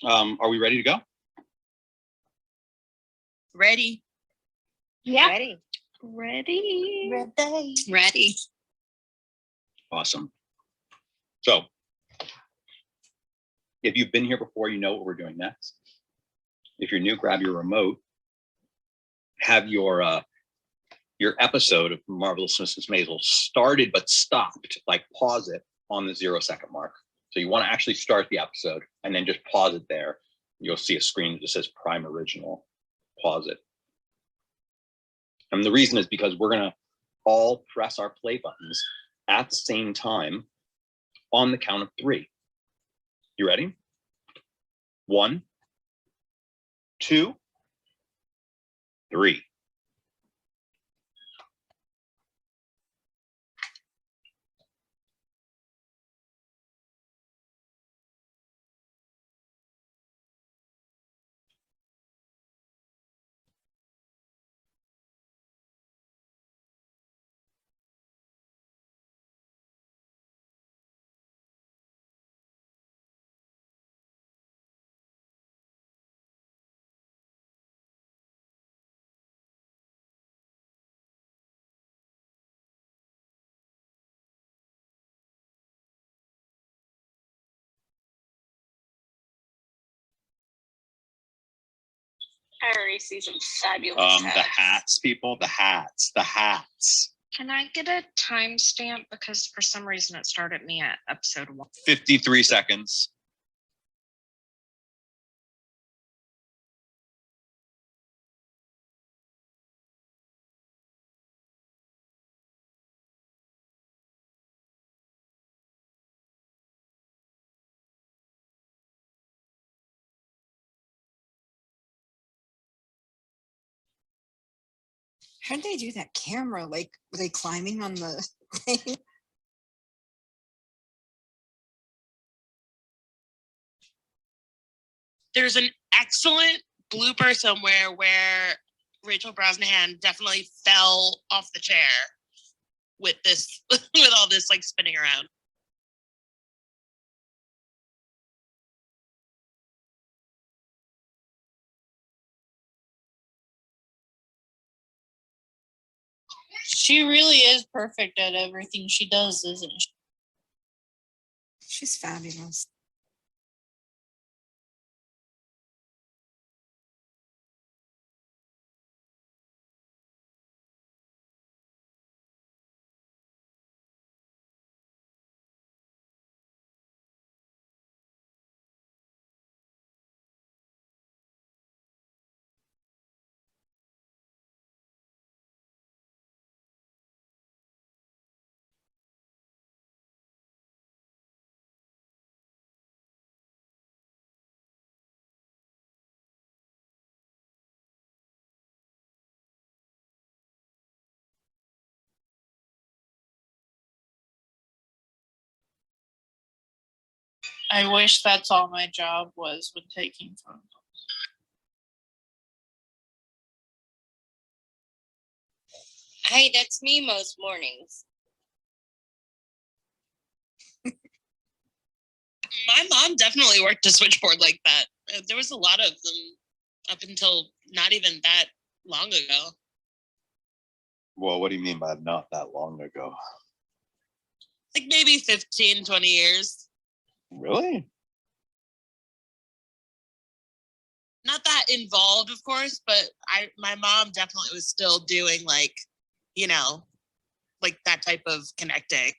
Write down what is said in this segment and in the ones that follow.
Are we ready to go? Ready. Yeah. Ready. Ready. Ready. Ready. Awesome. So, if you've been here before, you know what we're doing next. If you're new, grab your remote. Have your episode of Marvelous Mrs. Maisel started but stopped, like pause it on the 0-second mark. So you want to actually start the episode and then just pause it there. You'll see a screen that says Prime Original. Pause it. And the reason is because we're going to all press our play buttons at the same time on the count of 3. You ready? 1, 2, 3. I already see some fabulous hats. The hats, people, the hats. Can I get a timestamp? Because for some reason it started me at episode 1. 53 seconds. How'd they do that camera? Like, were they climbing on the thing? There's an excellent blooper somewhere where Rachel Brosnahan definitely fell off the chair with this, with all this like spinning around. She really is perfect at everything she does, isn't she? She's fabulous. I wish that's all my job was when taking phone calls. Hey, that's me most mornings. My mom definitely worked a switchboard like that. There was a lot of them up until not even that long ago. Well, what do you mean by not that long ago? Like maybe 15, 20 years. Really? Not that involved, of course, but my mom definitely was still doing like, you know, like that type of connecting.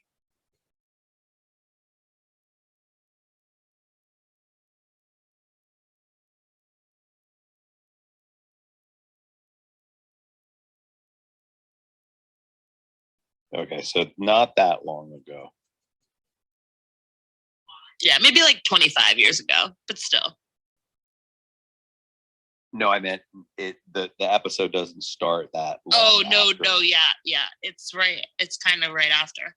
Okay, so not that long ago. Yeah, maybe like 25 years ago, but still. No, I meant the episode doesn't start that long. Oh, no, after. no, yeah. It's right. It's kind of right after.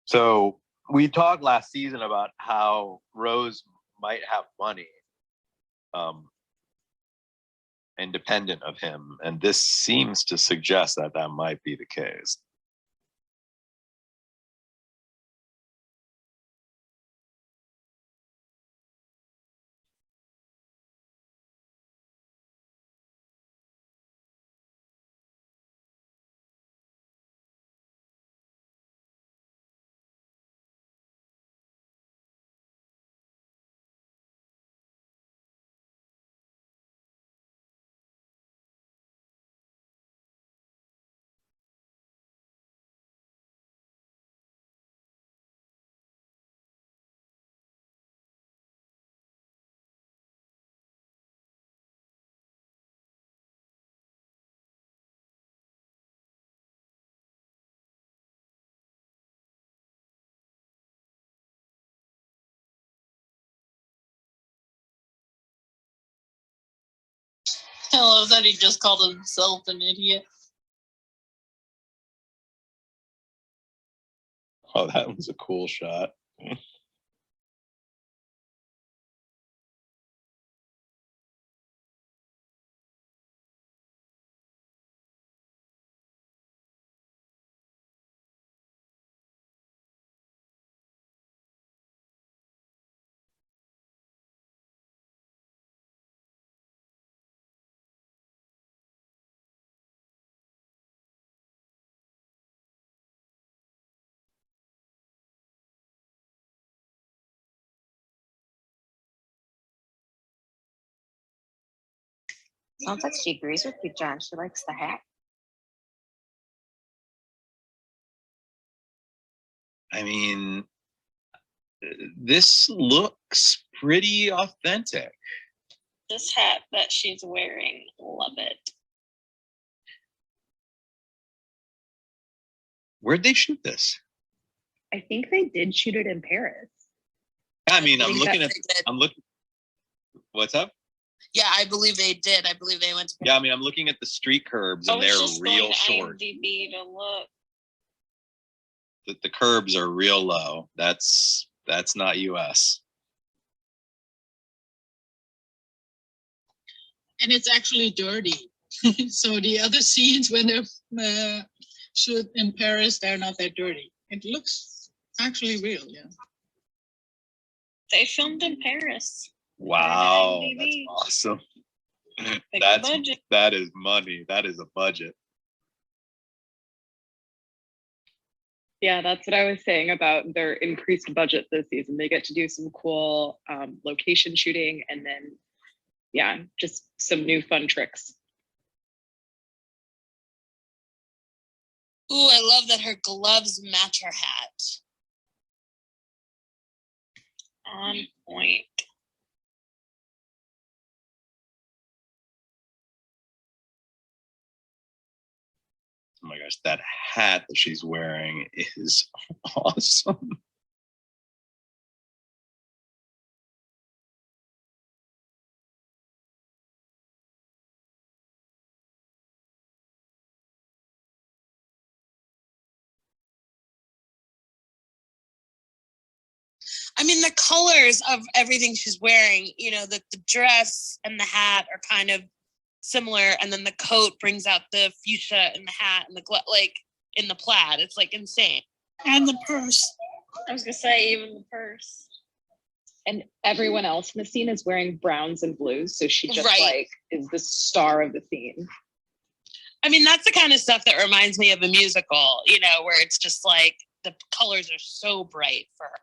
So we talked last season about how Rose might have money, independent of him, and this seems to suggest that that might be the case. I love that he just called himself an idiot. Oh, that was a cool shot. Sounds like she agrees with you, John. She likes the hat. I mean, this looks pretty authentic. This hat that she's wearing, love it. Where'd they shoot this? I think they did shoot it in Paris. I mean, I I'm believe looking that at, they did. I'm looking, what's up? Yeah, I believe they did. I believe they went to. Yeah, I mean, I'm looking at the street curbs I and was they're just real going to short. IMDb to look. The curbs are real low. That's not US. And it's actually dirty. So the other scenes when they're shoot in Paris, they're not that dirty. It looks actually real, yeah. They filmed in Paris. Wow, that's IMDb. awesome. Big That's budget. that is money. That is a budget. Yeah, that's what I was saying about their increased budget this season. They get to do some cool location shooting and then, yeah, just some new fun tricks. Ooh, I love that her gloves match her hat. On point. Oh my gosh, that hat that she's wearing is awesome. I mean, the colors of everything she's wearing, you know, the dress and the hat are kind of similar. And then the coat brings out the fuchsia in the hat and the like in the plaid. It's like insane. And the purse. I was gonna say even the purse. And everyone else in the scene is wearing browns and blues. So she just Right. like is the star of the scene. I mean, that's the kind of stuff that reminds me of a musical, you know, where it's just like the colors are so bright for her.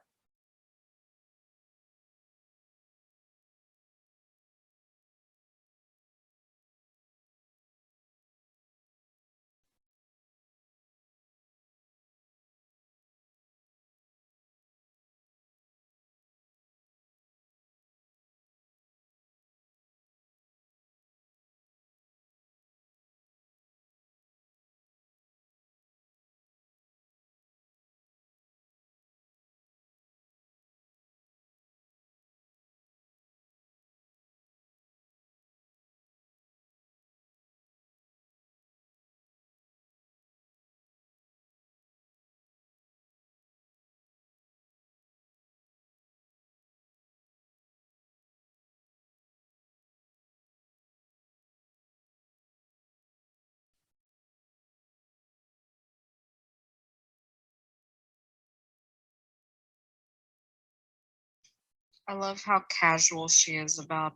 I love how casual she is about.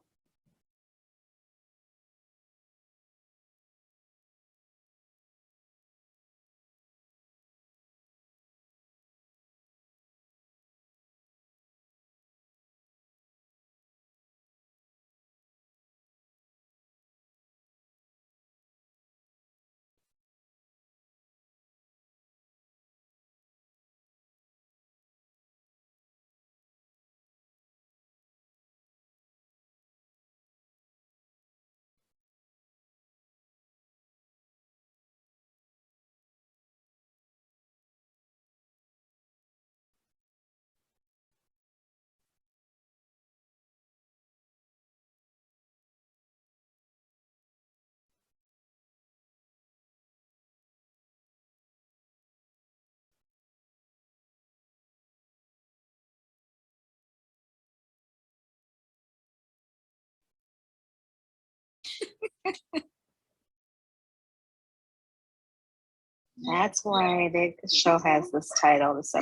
That's why the show has this title. This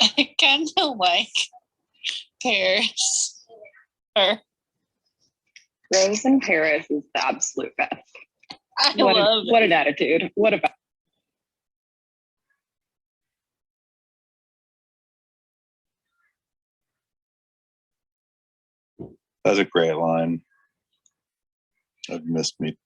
I kind of like Paris. Or Rose in Paris is the absolute best. I What, love what an attitude. What a That's a great line. I've missed me.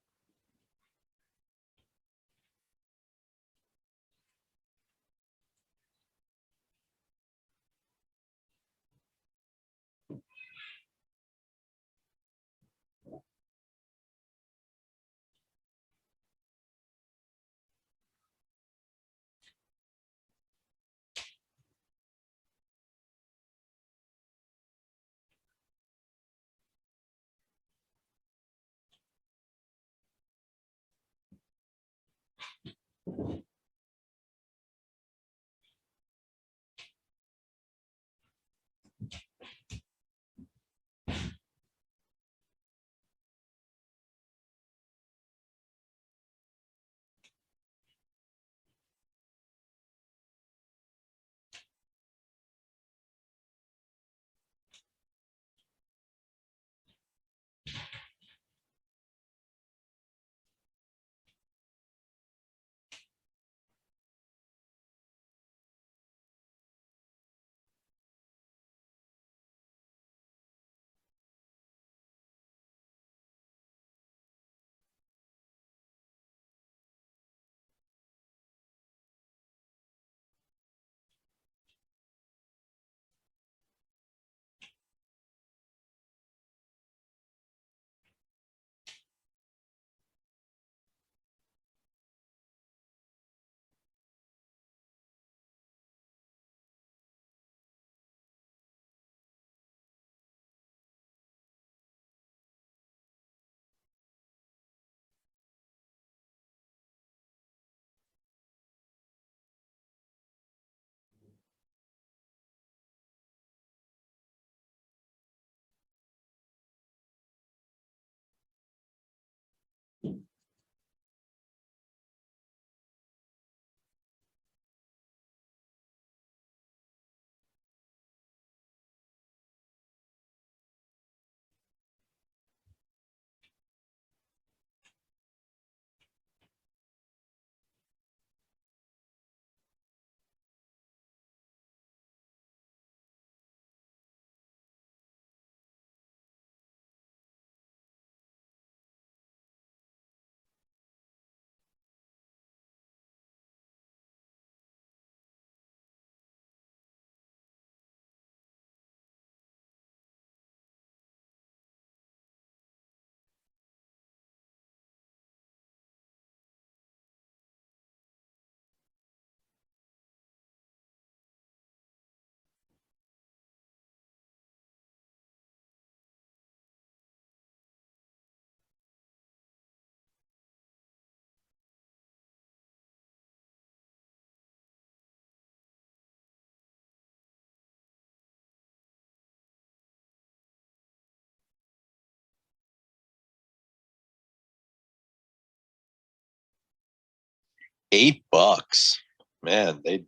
$8. Man, they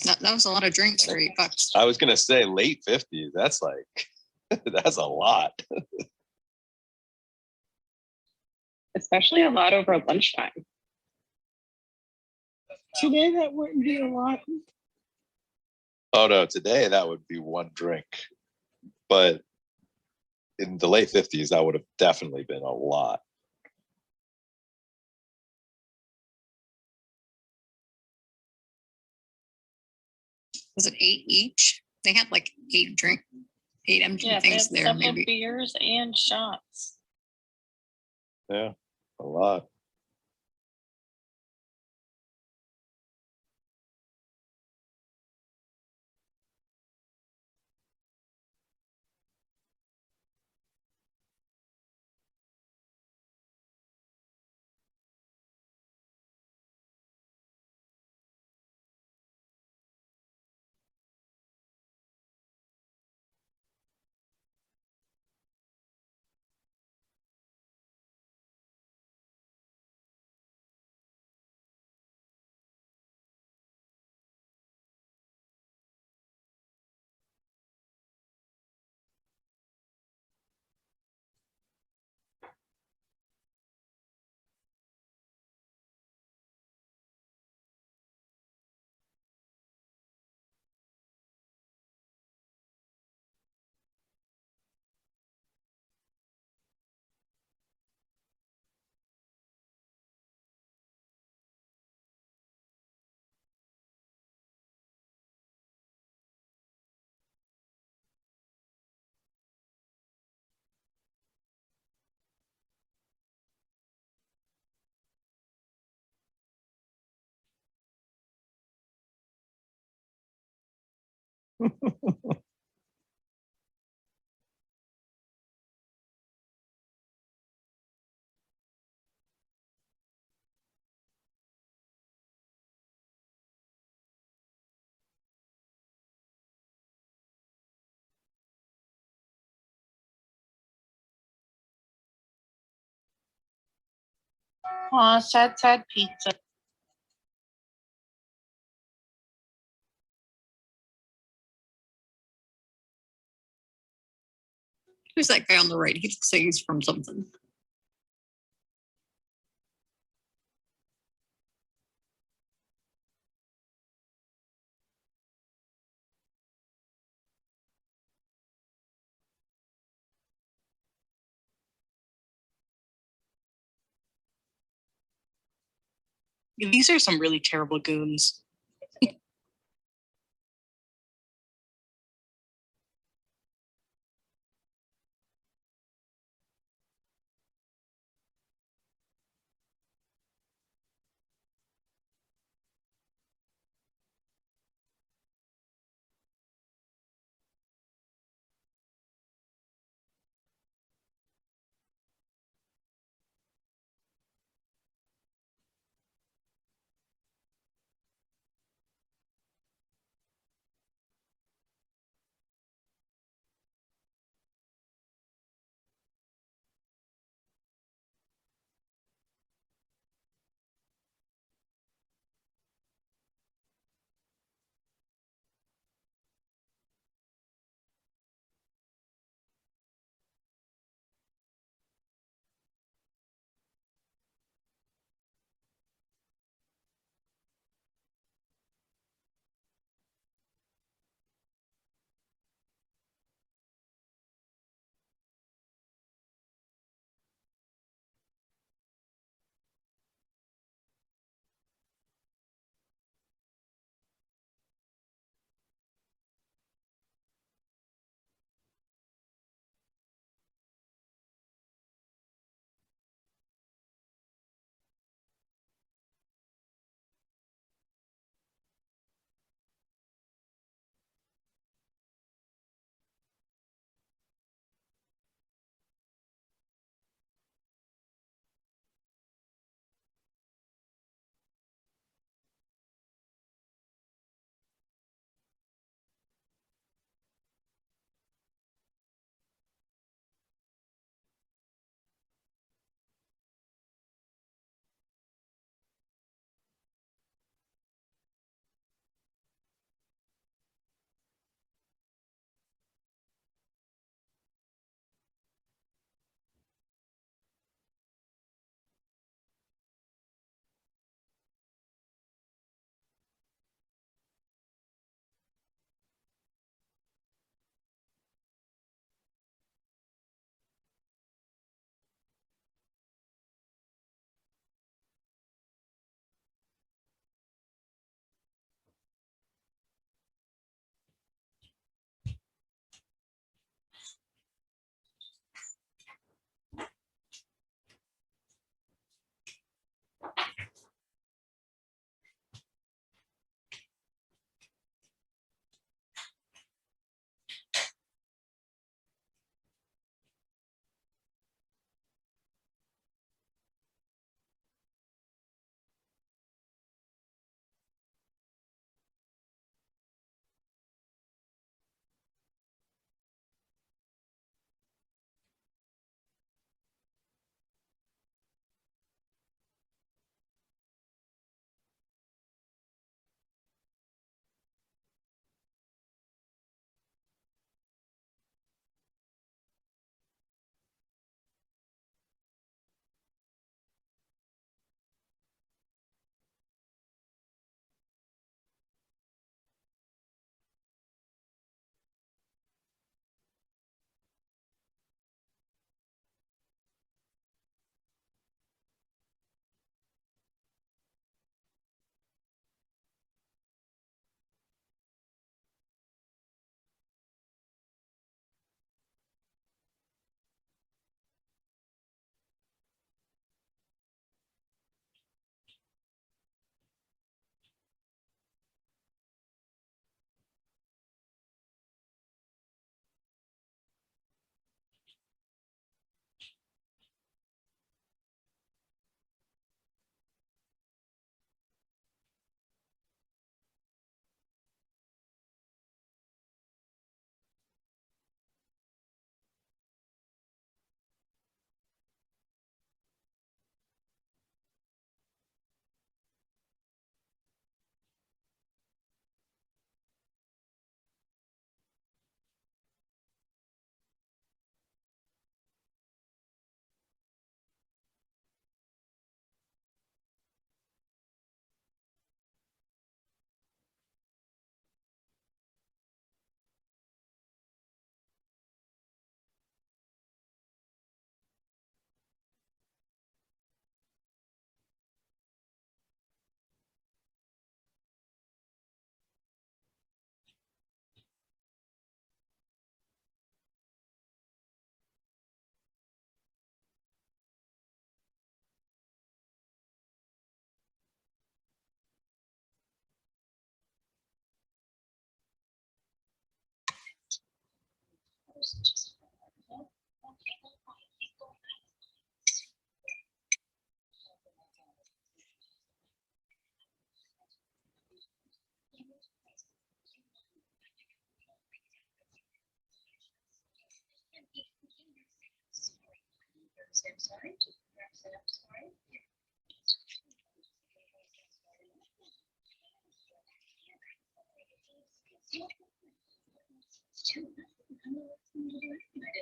That was a lot of drinks for $8. I was gonna say late 50s. That's like that's a lot. Especially a lot over lunchtime. Today that wouldn't be a lot. Oh no, today that would be one drink. But in the late 50s, that would have definitely been a lot. Was it 8 each? They had like 8 empty Yeah, they had things there, several maybe. beers and shots. Yeah, a lot. Aw, sad pizza. Who's that guy on the right? He looks like he's from something. These are some really terrible goons.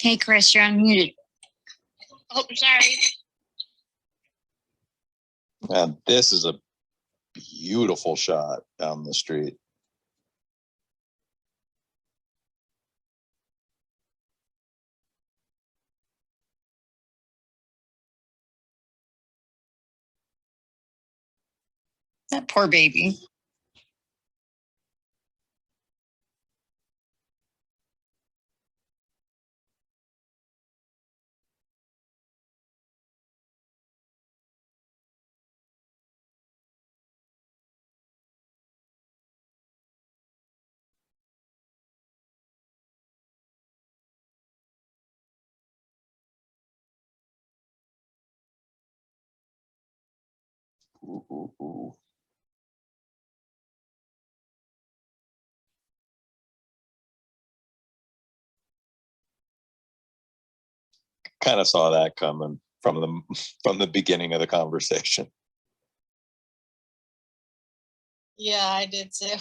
Hey, Chris, you're unmuted. Oh, sorry. And this is a beautiful shot down the street. That poor baby. Ooh, ooh, ooh. Kind of saw that coming from the beginning of the conversation. Yeah, I did too.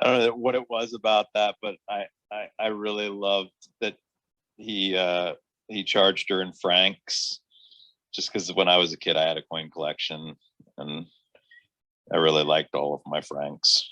I don't know what it was about that, but I really loved that he charged her in francs, just because when I was a kid I had a coin collection and I really liked all of my francs.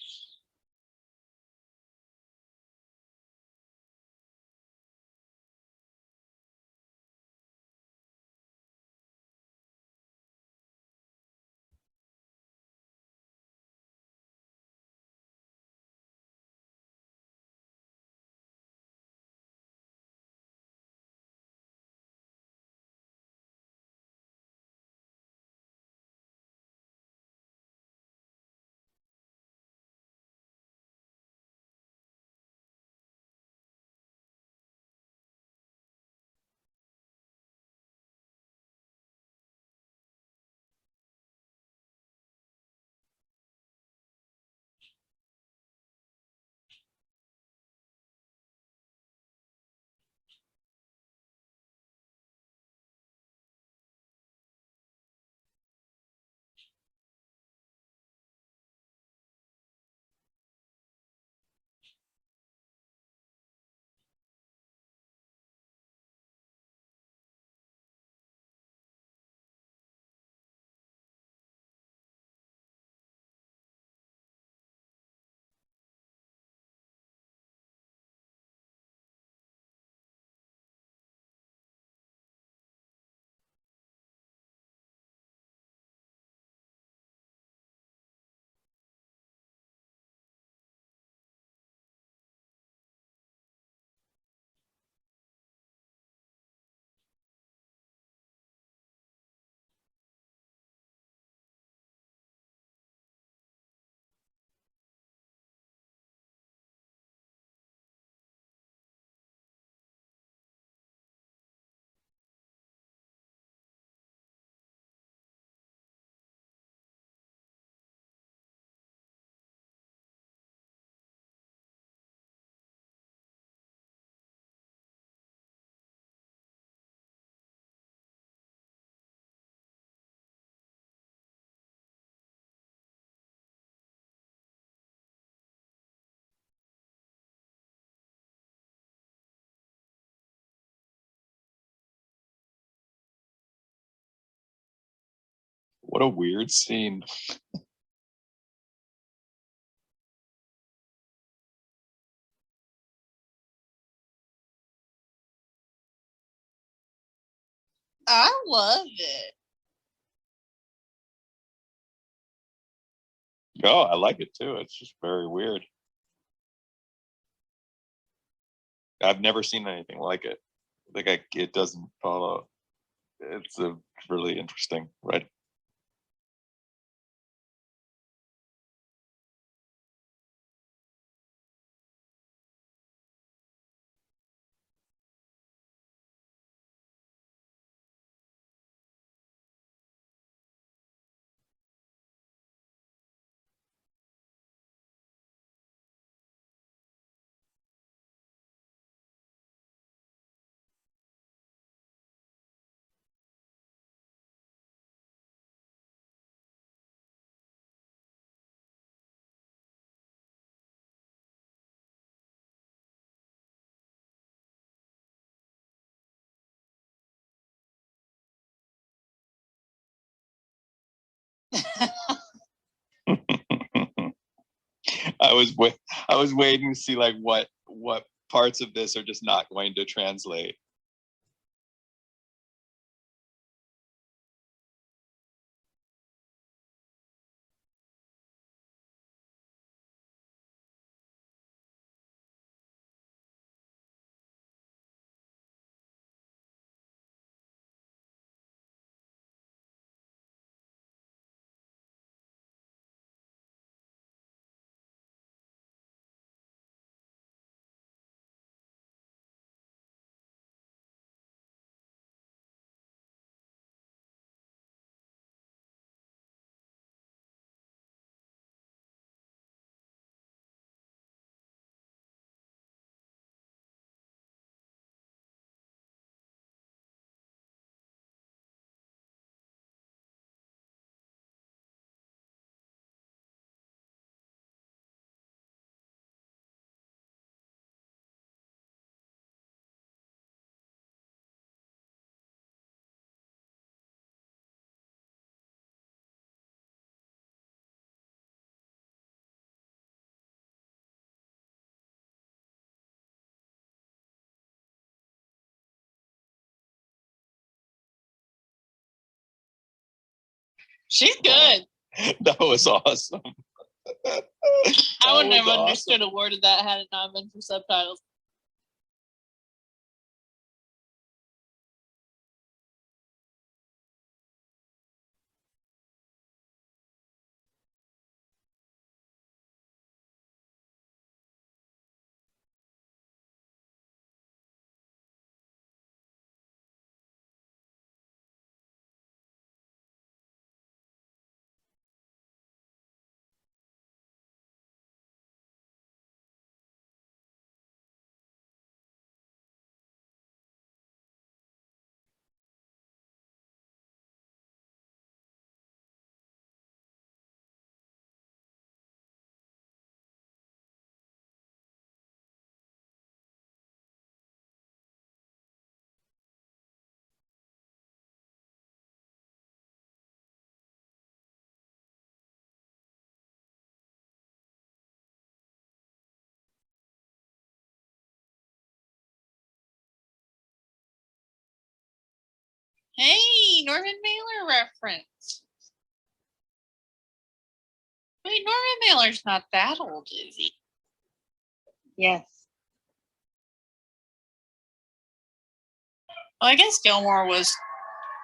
What a weird scene. I love it. Oh, I like it too. It's just very weird. I've never seen anything like it. Like it doesn't follow. It's a really interesting, right? I was waiting to see like what parts of this are just not going to translate. She's good. That was awesome. I wouldn't That have was understood a word of that had it not been for subtitles. Hey, Norman Mailer reference. Wait, Norman Mailer's not that old, is he? Yes. Well, I guess Gilmore was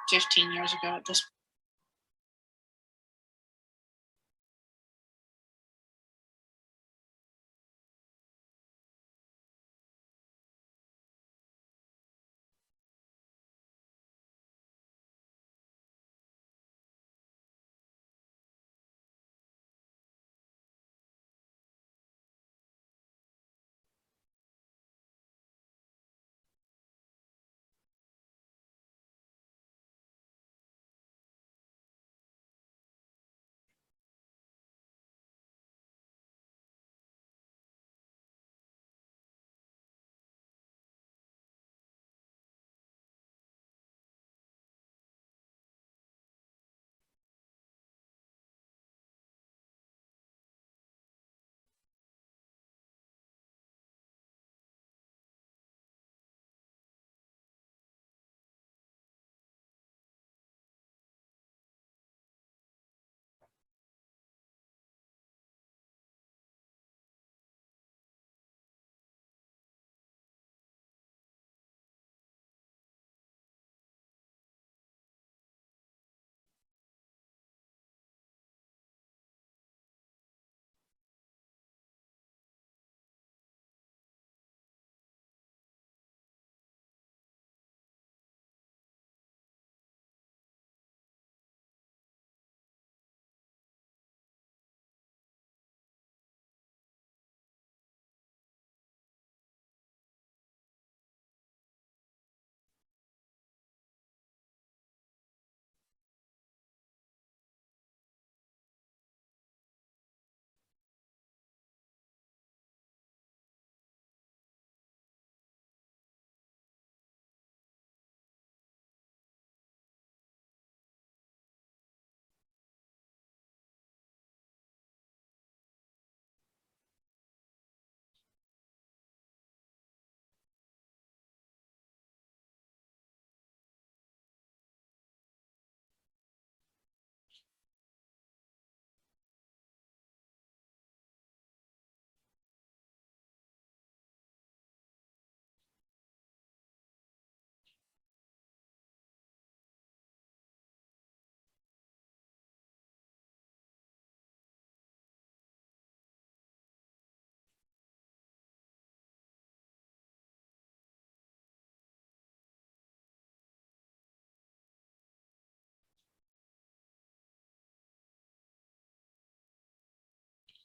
15 years ago at this.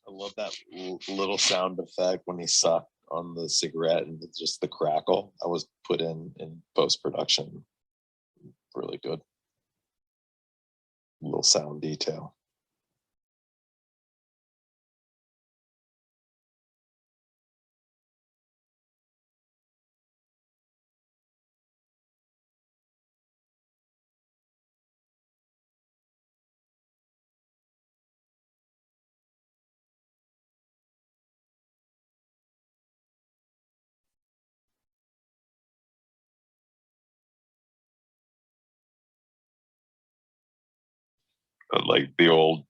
I love that little sound effect when he sucked on the cigarette and just the crackle. That was put in post production. Really good. Little sound detail. like the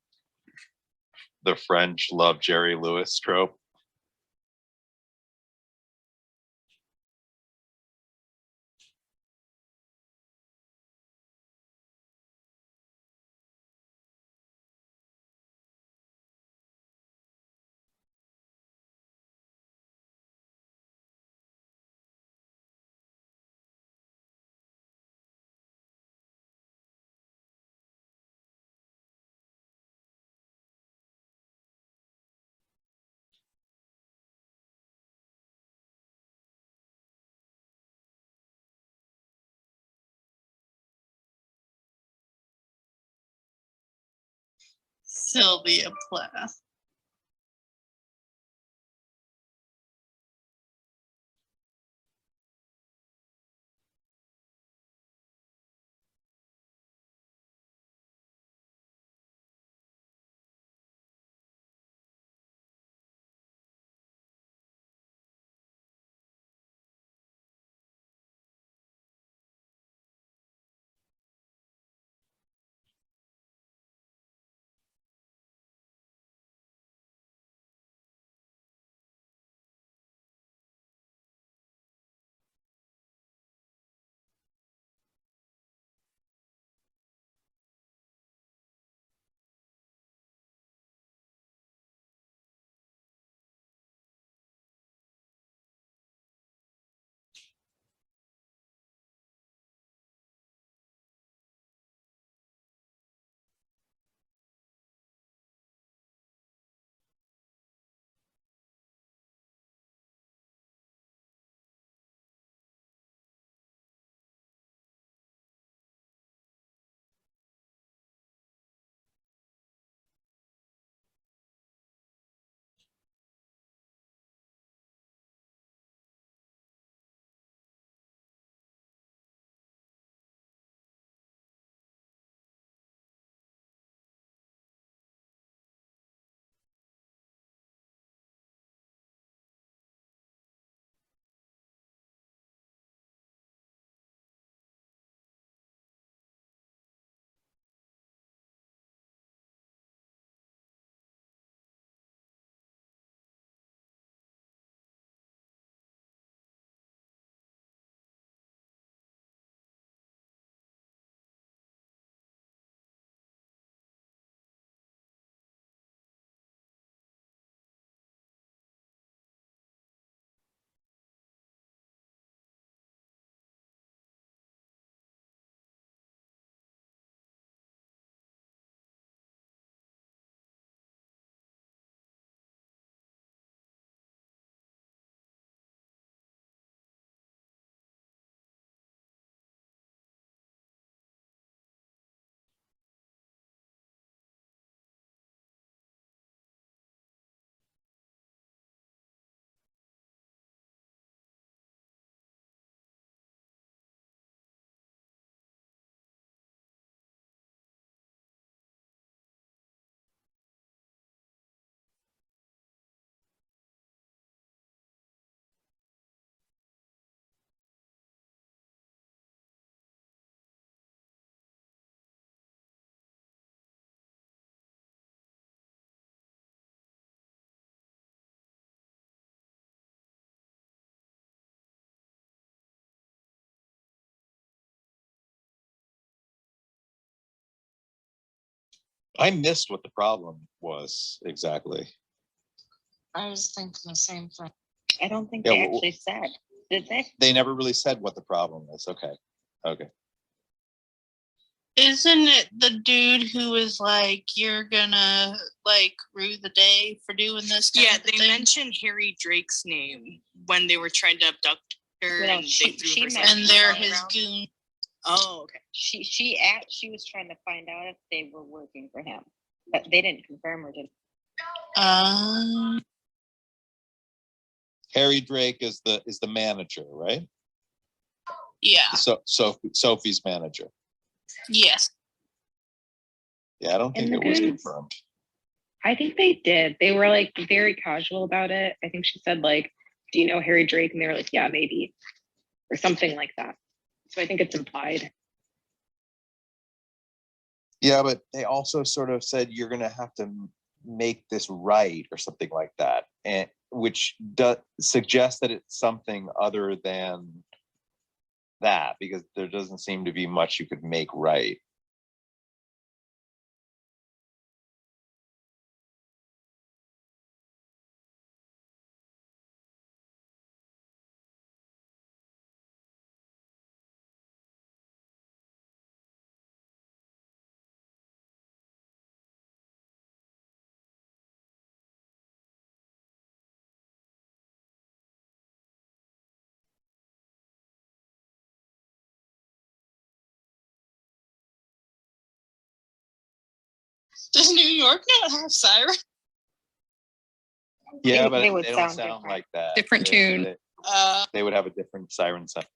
French love Jerry Lewis trope. Sylvia Plath. I missed what the problem was exactly. I was thinking the same thing. I don't think Yeah, they well- actually said, did they? They never really said what the problem is. Okay. Okay. Isn't it the dude who was like, you're gonna like rue the day for doing this? kind Yeah, of they thing? mentioned Harry Drake's name when they were trying to abduct her, No, and she- they threw she her meant- And they're his around. goon. Oh, okay. She was trying to find out if they were working for him, but they didn't confirm or did. Harry Drake is the manager, right? Yeah. So Sophie's manager. Yes. Yeah, I don't think And it the was goons- confirmed. I think they did. They were like very casual about it. I think she said like, "Do you know Harry Drake?" And they were like, "Yeah, maybe," or something like that. So I think it's implied. Yeah, but they also sort of said you're going to have to make this right or something like that, and which does suggest that it's something other than that, because there doesn't seem to be much you could make right. Does New York not have sirens? Yeah, They but would they don't sound sound different. like that. Different tune. They would have a different siren sound.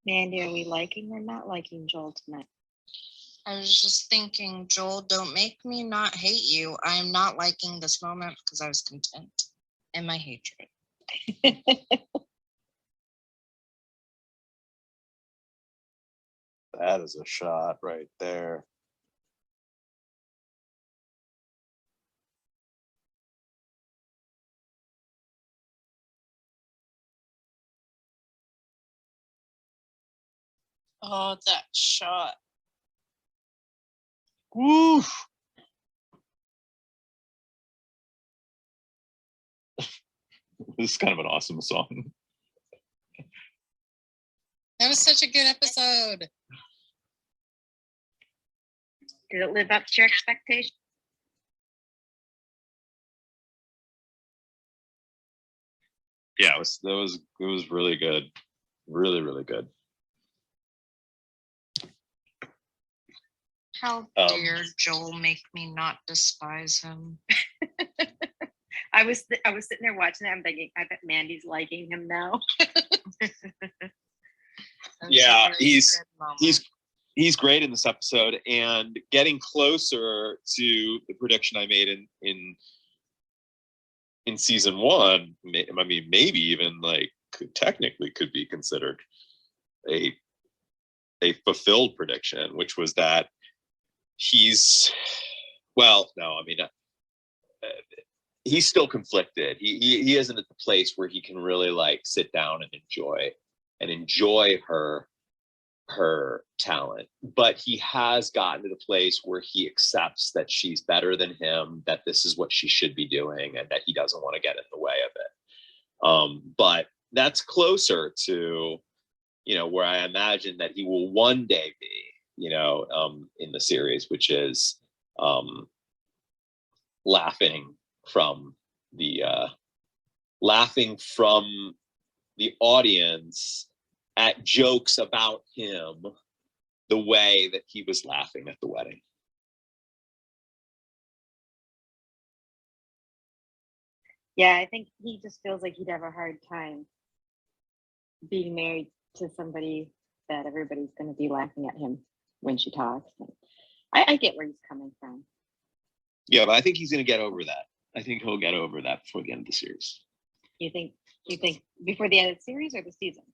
Mandy, are we liking or not liking Joel tonight? I was just thinking, Joel, don't make me not hate you. I am not liking this moment because I was content in my hatred. That is a shot right there. Oh, that shot. Woo! This is kind of an awesome song. That was such a good episode. Did it live up to your expectations? Yeah, it was really good. Really, really good. How dare Joel make me not despise him? I was sitting there watching that. I'm thinking, I bet Mandy's liking him now. Yeah, he's great in this episode, and getting closer to the prediction I made in season one. I mean, maybe even like technically could be considered a fulfilled prediction, which was that he's he's still conflicted. He isn't at the place where he can really like sit down and enjoy and enjoy her talent, but he has gotten to the place where he accepts that she's better than him, that this is what she should be doing, and that he doesn't want to get in the way of it. But that's closer to, where I imagine that he will one day be, in the series, which is laughing from the audience at jokes about him the way that he was laughing at the wedding. Yeah, I think he just feels like he'd have a hard time being married to somebody that everybody's going to be laughing at him when she talks. I get where he's coming from. Yeah, but I think he's going to get over that. I think he'll get over that before the end of the series. You think before the end of the series or the season?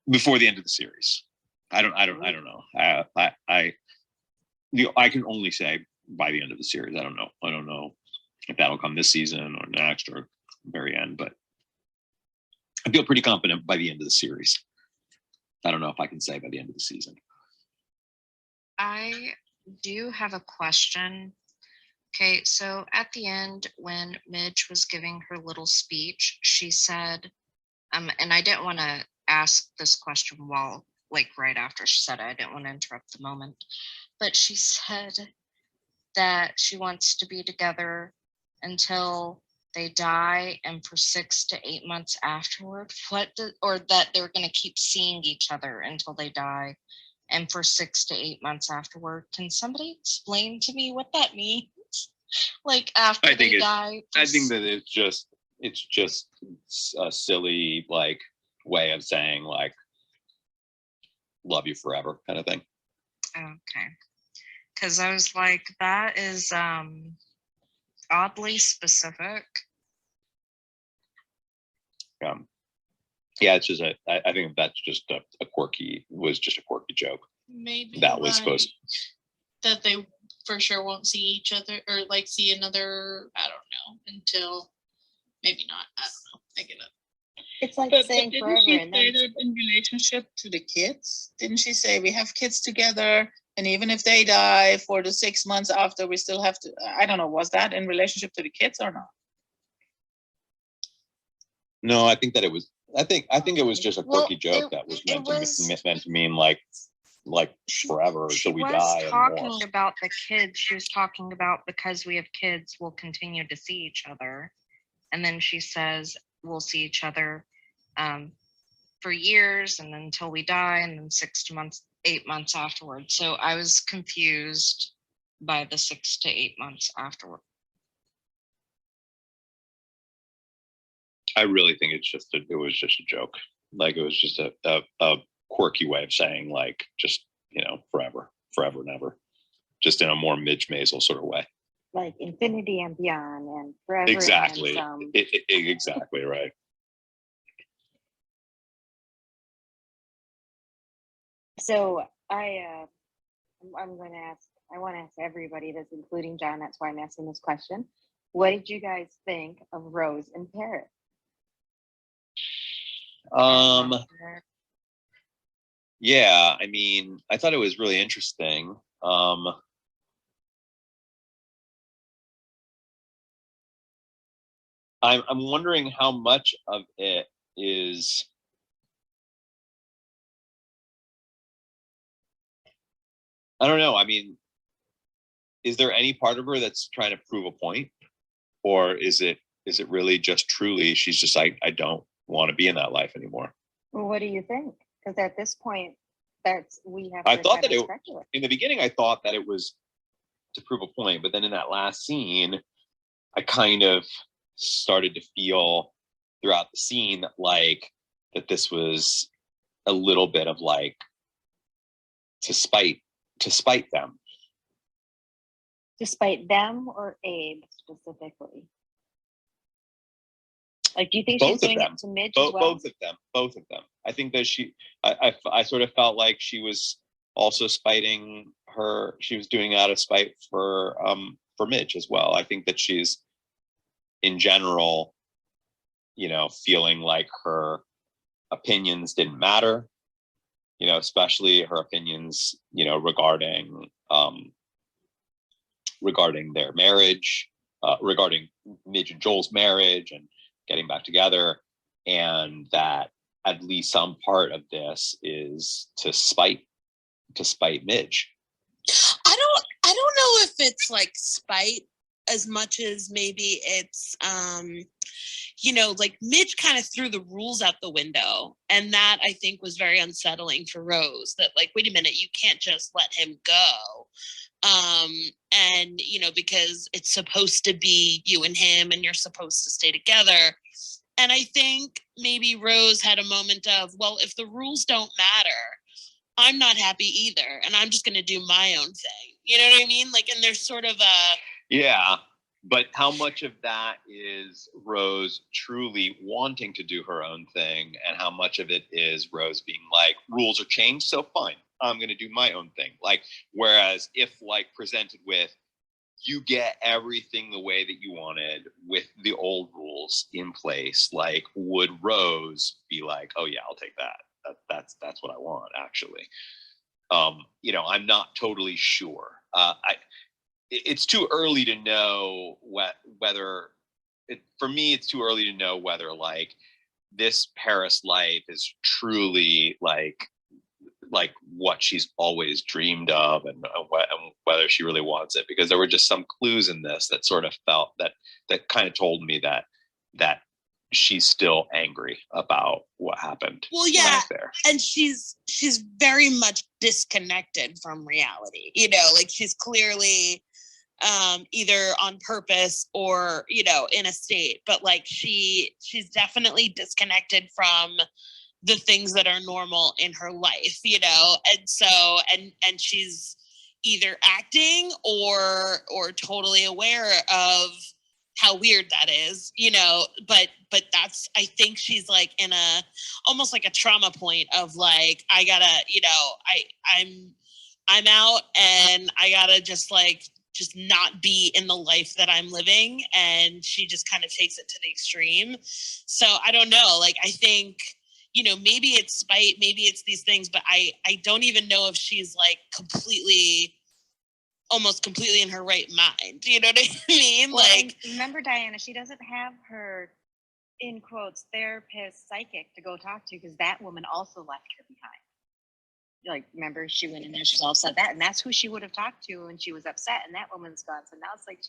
Before the end of the series. I don't know. I can only say by the end of the series. I don't know if that'll come this season or next or very end, but I feel pretty confident by the end of the series. I don't know if I can say by the end of the season. I do have a question. Okay, so at the end, when Midge was giving her little speech, she said, and I didn't want to ask this question while, right after she said it, I didn't want to interrupt the moment, but she said that she wants to be together until they die and for 6 to 8 months afterward. Or that they're going to keep seeing each other until they die and for 6 to 8 months afterward. Can somebody explain to me what that means? After they die? I think that it's just a silly way of saying love you forever kind of thing. Okay. Because I was like, that is oddly specific. Yeah, it's just I think that's just a quirky joke. Maybe That was supposed that they for sure won't see each other or see another, I don't know, until maybe not. I don't know. I get it. It's like But saying didn't forever, she and say then that in relationship to the kids? Didn't she say we have kids together, and even if they die for the 6 months after, we still have to? I don't know. Was that in relationship to the kids or not? No, I think that it was. I think it was just a quirky joke that was meant to mean forever until we die. She was talking about the kids. She was talking about because we have kids, we'll continue to see each other, and then she says we'll see each other for years and until we die, and then 8 months afterwards. So I was confused by the 6 to 8 months afterward. I really think it was just a joke. It was just a quirky way of saying forever and ever, just in a more Midge Maisel sort of way. like infinity and beyond and forever. Exactly. And Exactly right. so I'm going to ask. I want to ask everybody this, including John. That's why I'm asking this question. What did you guys think of Rose in Paris? Yeah, I mean, I thought it was really interesting. I'm wondering how much of it is I don't know. I mean, is there any part of her that's trying to prove a point, or is it really just truly she's just like, I don't want to be in that life anymore? Well, what do you think? Because at this point, we have. I thought that in the beginning, I thought that it was to prove a point, but then in that last scene, I kind of started to feel throughout the scene that this was a little bit of to spite them. To spite them or Abe specifically? Do you think she's doing it to Midge as well? Both of them. I think that I sort of felt like she was also spiting her. She was doing it out of spite for Midge as well. I think that she's, in general, feeling like her opinions didn't matter, you know, especially her opinions, you know, regarding their marriage, regarding Midge and Joel's marriage and getting back together, and that at least some part of this is to spite Midge. I don't know if it's like spite as much as maybe it's you know, like Midge kind of threw the rules out the window, and that I think was very unsettling for Rose, that like, wait a minute, you can't just let him go. And you know, because it's supposed to be you and him and you're supposed to stay together. And I think maybe Rose had a moment of, well, if the rules don't matter, I'm not happy either, and I'm just going to do my own thing. You know what I mean? Like, and there's sort of a, Yeah, but how much of that is Rose truly wanting to do her own thing, and how much of it is Rose being like, rules are changed, so fine, I'm going to do my own thing. Like, whereas if like presented with, you get everything the way that you wanted with the old rules in place, like, would Rose be like, oh yeah, I'll take that. That's what I want, actually. You know, I'm not totally sure. It's too early to know whether for me, it's too early to know whether like this Paris life is truly like what she's always dreamed of, and whether she really wants it, because there were just some clues in this that sort of felt that kind of told me that she's still angry about what happened. well, yeah, there. and she's very much disconnected from reality. You know, like she's clearly either on purpose or, you know, in a state, but like she's definitely disconnected from the things that are normal in her life, you know. And so and she's either acting or totally aware of how weird that is, you know. But that's, I think she's like in a almost like a trauma point of like, I gotta, you know, I'm out, and I gotta just not be in the life that I'm living. And she just kind of takes it to the extreme. So I don't know, like, I think, you know, maybe it's spite, maybe it's these things, but I don't even know if she's like almost completely in her right mind. You know what I mean? Well, like, and remember, Diana, she doesn't have her, in quotes, therapist, psychic to go talk to, because that woman also left her behind. Like, remember, she went in there, she was all upset that, and that's who she would have talked to when she was upset, and that woman's gone. So now it's like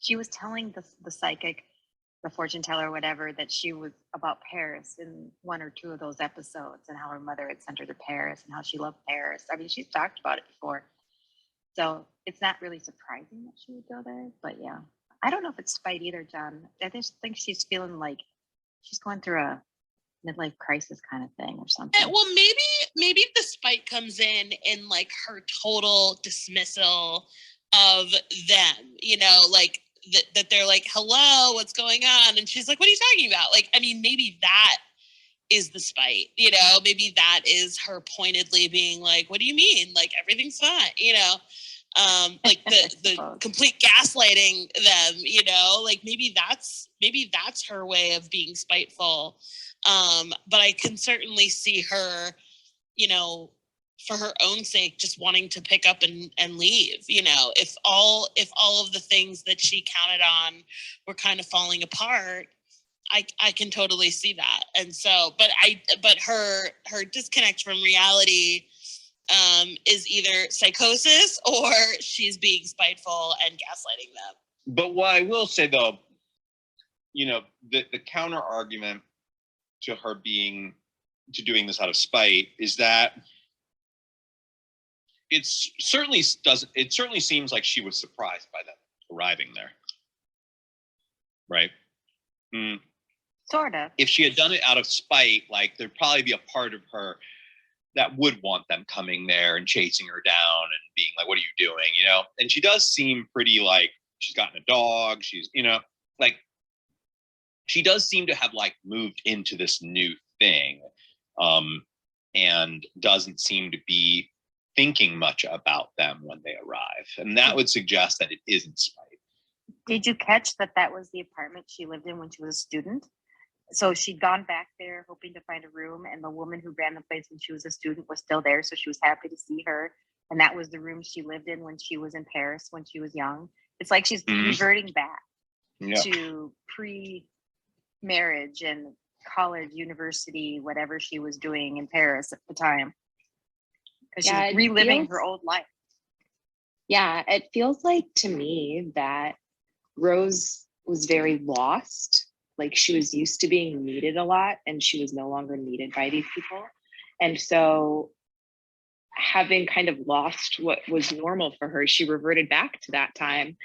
she was telling the psychic, the fortune teller, or whatever, that she was about Paris in one or two of those episodes, and how her mother had sent her to Paris and how she loved Paris. I mean, she's talked about it before. So it's not really surprising that she would go there. But yeah, I don't know if it's spite either, John. I just think she's feeling like she's going through a midlife crisis kind of thing or something. well, maybe the spite comes in like her total dismissal of them, you know, like that they're like, hello, what's going on? And she's like, what are you talking about? Like, I mean, maybe that is the spite, you know, maybe that is her pointedly being like, what do you mean? Like, everything's fine, you know, like the complete gaslighting them, you know, like maybe that's her way of being spiteful. But I can certainly see her, you know, for her own sake, just wanting to pick up and leave. You know, if all of the things that she counted on were kind of falling apart, I can totally see that. And so, but her disconnect from reality is either psychosis or she's being spiteful and gaslighting them. But what I will say, though, you know, the counter argument to her doing this out of spite is that it certainly seems like she was surprised by them arriving there, right? Sort of. If she had done it out of spite, like, there'd probably be a part of her that would want them coming there and chasing her down and being like, what are you doing? You know? And she does seem pretty, like, she's gotten a dog. She's, you know, like, she does seem to have like moved into this new thing, and doesn't seem to be thinking much about them when they arrive. And that would suggest that it isn't spite. Did you catch that was the apartment she lived in when she was a student? so she'd gone back there hoping to find a room, and the woman who ran the place when she was a student was still there, so she was happy to see her. And that was the room she lived in when she was in Paris when she was young. It's like she's reverting back to pre-marriage and college, university, whatever she was doing in Paris at the time. Because Yeah, she's it reliving feels- her old life. Yeah, it feels like to me that Rose was very lost. Like she was used to being needed a lot and she was no longer needed by these people. And so having kind of lost what was normal for her, she reverted back to that time.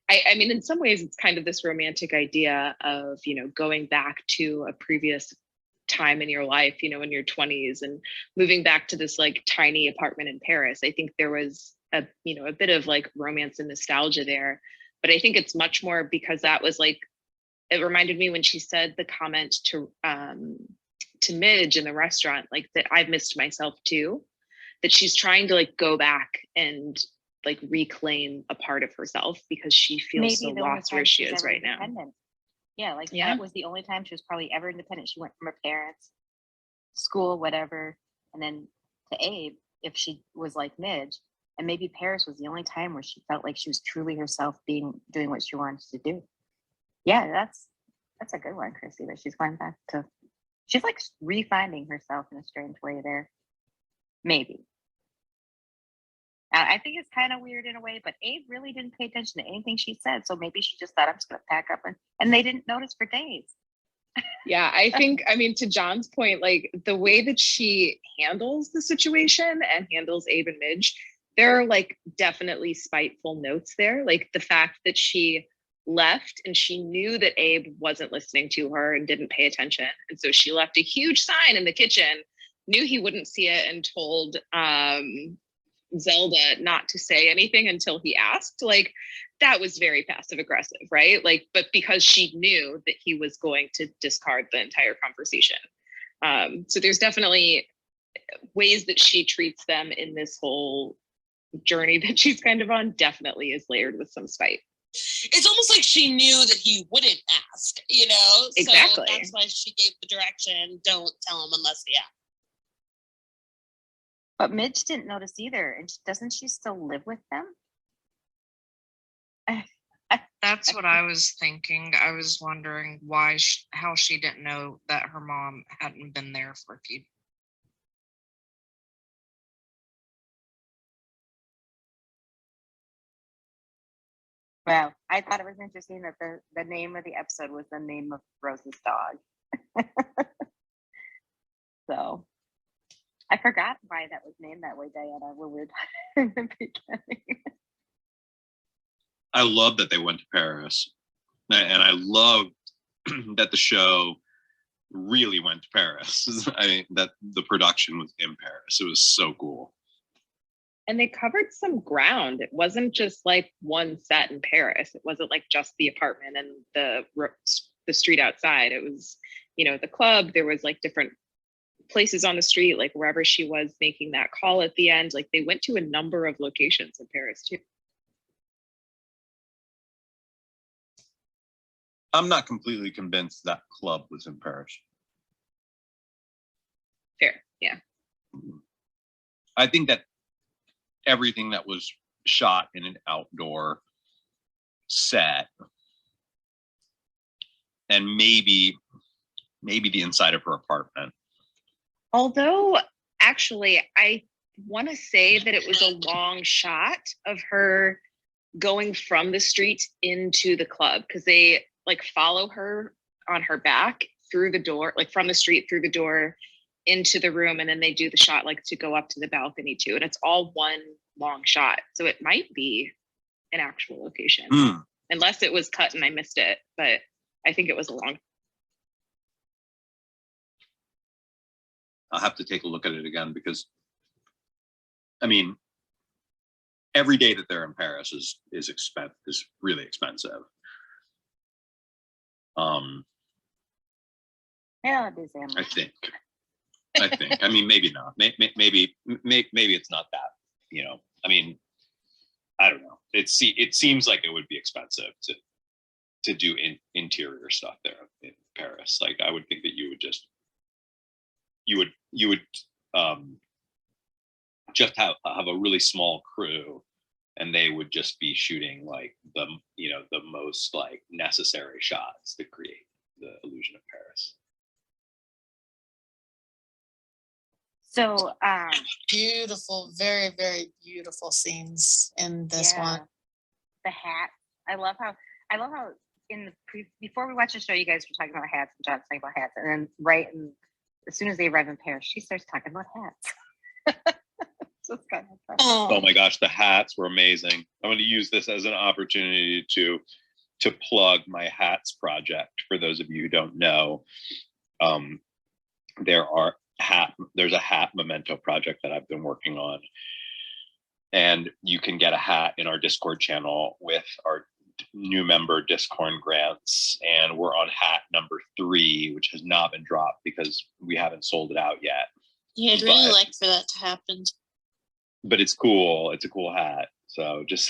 I mean, in some ways, it's kind of this romantic idea of, you know, going back to a previous time in your life, you know, in your 20s and moving back to this like tiny apartment in Paris. I think there was a, you know, a bit of like romance and nostalgia there. But I think it's much more because that was like, it reminded me when she said the comment to Midge in the restaurant, like that I've missed myself too, that she's trying to like go back and like reclaim a part of herself because she feels so the only lost where time she she's is ever right now. independent. Yeah, like Yeah. that was the only time she was probably ever independent. She went from her parents, school, whatever, and then to Abe if she was like Midge. And maybe Paris was the only time where she felt like she was truly herself, doing what she wanted to do. Yeah, that's a good one, Chrissy. That she's going back to. She's like refinding herself in a strange way there. Maybe. I think it's kind of weird in a way, but Abe really didn't pay attention to anything she said. So maybe she just thought, I'm just going to pack up. And they didn't notice for days. Yeah, I think, I mean, to John's point, like the way that she handles the situation and handles Abe and Midge, there are like definitely spiteful notes there. Like the fact that she left and she knew that Abe wasn't listening to her and didn't pay attention. And so she left a huge sign in the kitchen, knew he wouldn't see it, and told Zelda not to say anything until he asked. Like that was very passive aggressive, right? Like, but because she knew that he was going to discard the entire conversation. So there's definitely ways that she treats them in this whole journey that she's kind of on, definitely is layered with some spite. It's almost like she knew that he wouldn't ask, you know? Exactly. So that's why she gave the direction, don't tell him unless he asks. But Midge didn't notice either. And doesn't she still live with them? That's what I was thinking. I was wondering why, how she didn't know that her mom hadn't been there for a few. Well, I thought it was interesting that the name of the episode was the name of Rose's dog. So I forgot why that was named that way, Diana, when we were talking in the beginning. I love that they went to Paris, and I love that the show really went to Paris. I mean, that the production was in Paris. It was so cool. And they covered some ground. It wasn't just like one set in Paris. It wasn't like just the apartment and the street outside. It was, you know, the club. There was like different places on the street, like wherever she was making that call at the end. Like they went to a number of locations in Paris too. I'm not completely convinced that club was in Paris. Fair, yeah. I think that everything that was shot in an outdoor set, and maybe the inside of her apartment. Although, actually, I want to say that it was a long shot of her going from the street into the club, because they like follow her on her back through the door, like from the street through the door into the room, and then they do the shot like to go up to the balcony too, and it's all one long shot. So it might be an actual location, unless it was cut and I missed it, but I think it was a long. I'll have to take a look at it again, because I mean, every day that they're in Paris is really expensive. Yeah, it is. I think. I mean, maybe not. Maybe it's not that. You know, I mean, I don't know. It seems like it would be expensive to to do interior stuff there in Paris. Like I would think that you would just just have a really small crew, and they would just be shooting like the most like necessary shots to create the illusion of Paris. So, Beautiful, very, very beautiful scenes in this one. the hat. I love how in the before we watched the show, you guys were talking about hats and John's talking about hats, and then as soon as they arrive in Paris, she starts talking about hats. So it's kind of fun. Oh my gosh, the hats were amazing. I'm going to use this as an opportunity to plug my hats project. For those of you who don't know, there's a hat memento project that I've been working on, and you can get a hat in our Discord channel with our new member Discord grants, and we're on hat number 3, which has not been dropped because we haven't sold it out yet. Yeah, I'd really like for that to happen. But it's cool. It's a cool hat. So just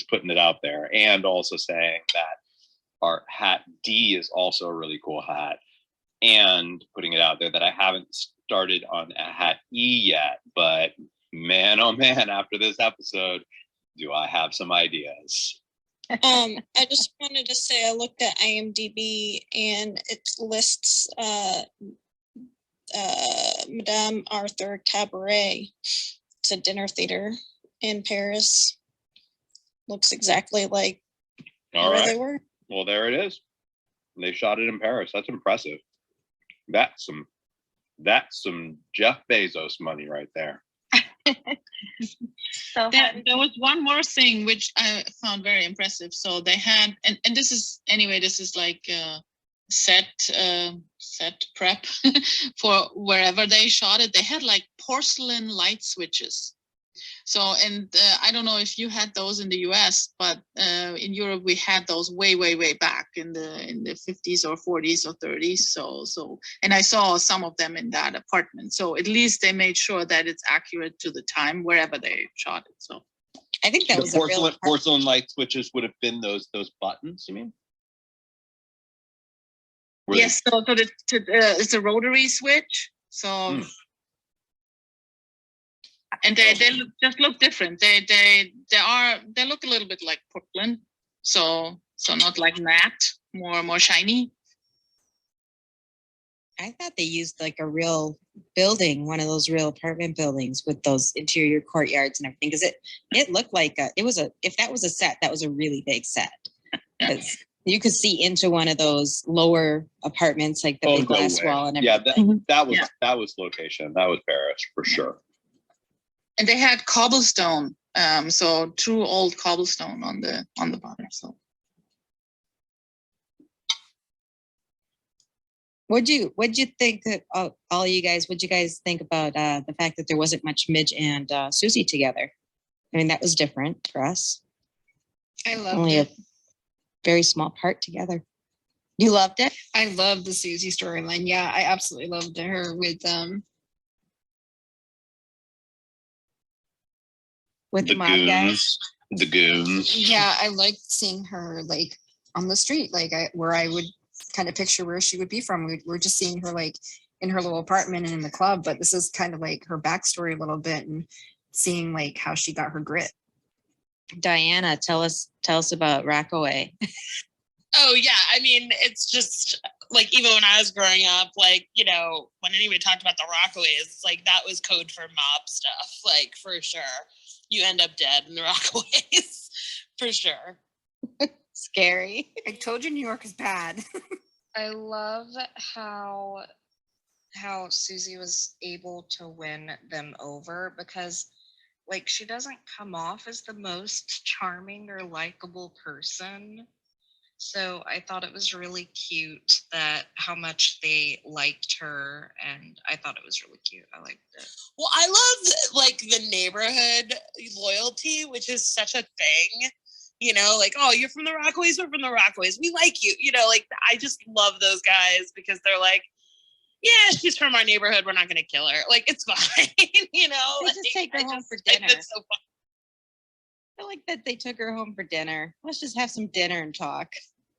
putting it out there, and also saying that our hat D is also a really cool hat, and putting it out there that I haven't started on a hat E yet, but man, oh man, after this episode, do I have some ideas. I just wanted to say I looked at IMDb and it lists Madame Arthur Cabaret. It's a dinner theater in Paris. Looks exactly like where they were. Well, there it is. They shot it in Paris. That's impressive. That's some Jeff Bezos money right there. So There was one more thing which I found very impressive. So they had, and this is like set prep for wherever they shot it. They had like porcelain light switches. So, and I don't know if you had those in the US, but in Europe we had those way back in the 50s or 40s or 30s. So, and I saw some of them in that apartment. So at least they made sure that it's accurate to the time wherever they shot it. So I think that The was a real porcelain light switches would have been those buttons, you mean? Were yes, so it's a rotary switch. So. And they just look different. They look a little bit like Portland, so not like matte, more shiny. I thought they used like a real building, one of those real apartment buildings with those interior courtyards and everything. Because it looked like if that was a set, that was a really big set. Because you could see into one of those lower apartments, like the big glass wall and everything. Yeah, that was location. That was Paris for sure. And they had cobblestone, so true old cobblestone on the bottom. So. What'd you think that all you guys? What'd you guys think about the fact that there wasn't much Midge and Susie together? I mean, that was different for us. I loved Only it. a very small part together. You loved it? I loved the Susie storyline. Yeah, I absolutely loved her with the mob guys. The goons. Yeah, I liked seeing her like on the street, like where I would kind of picture where she would be from. We're just seeing her like in her little apartment and in the club, but this is kind of like her backstory a little bit and seeing like how she got her grit. Diana, tell us about Rockaway. Oh yeah, I mean, it's just like even when I was growing up, like, you know, when anybody talked about the Rockaways, it's like that was code for mob stuff, like for sure. You end up dead in the Rockaways, for sure. Scary. I told you New York is bad. I love how Susie was able to win them over, because like she doesn't come off as the most charming or likable person. So I thought it was really cute that how much they liked her, and I thought it was really cute. I liked it. Well, I love like the neighborhood loyalty, which is such a thing. You know, like, oh, you're from the Rockaways, we're from the Rockaways. We like you. You know, like I just love those guys because they're like, yeah, she's from our neighborhood. We're not going to kill her. Like, it's fine. You know, They just take her home for dinner. That's so fun. I like that they took her home for dinner. Let's just have some dinner and talk.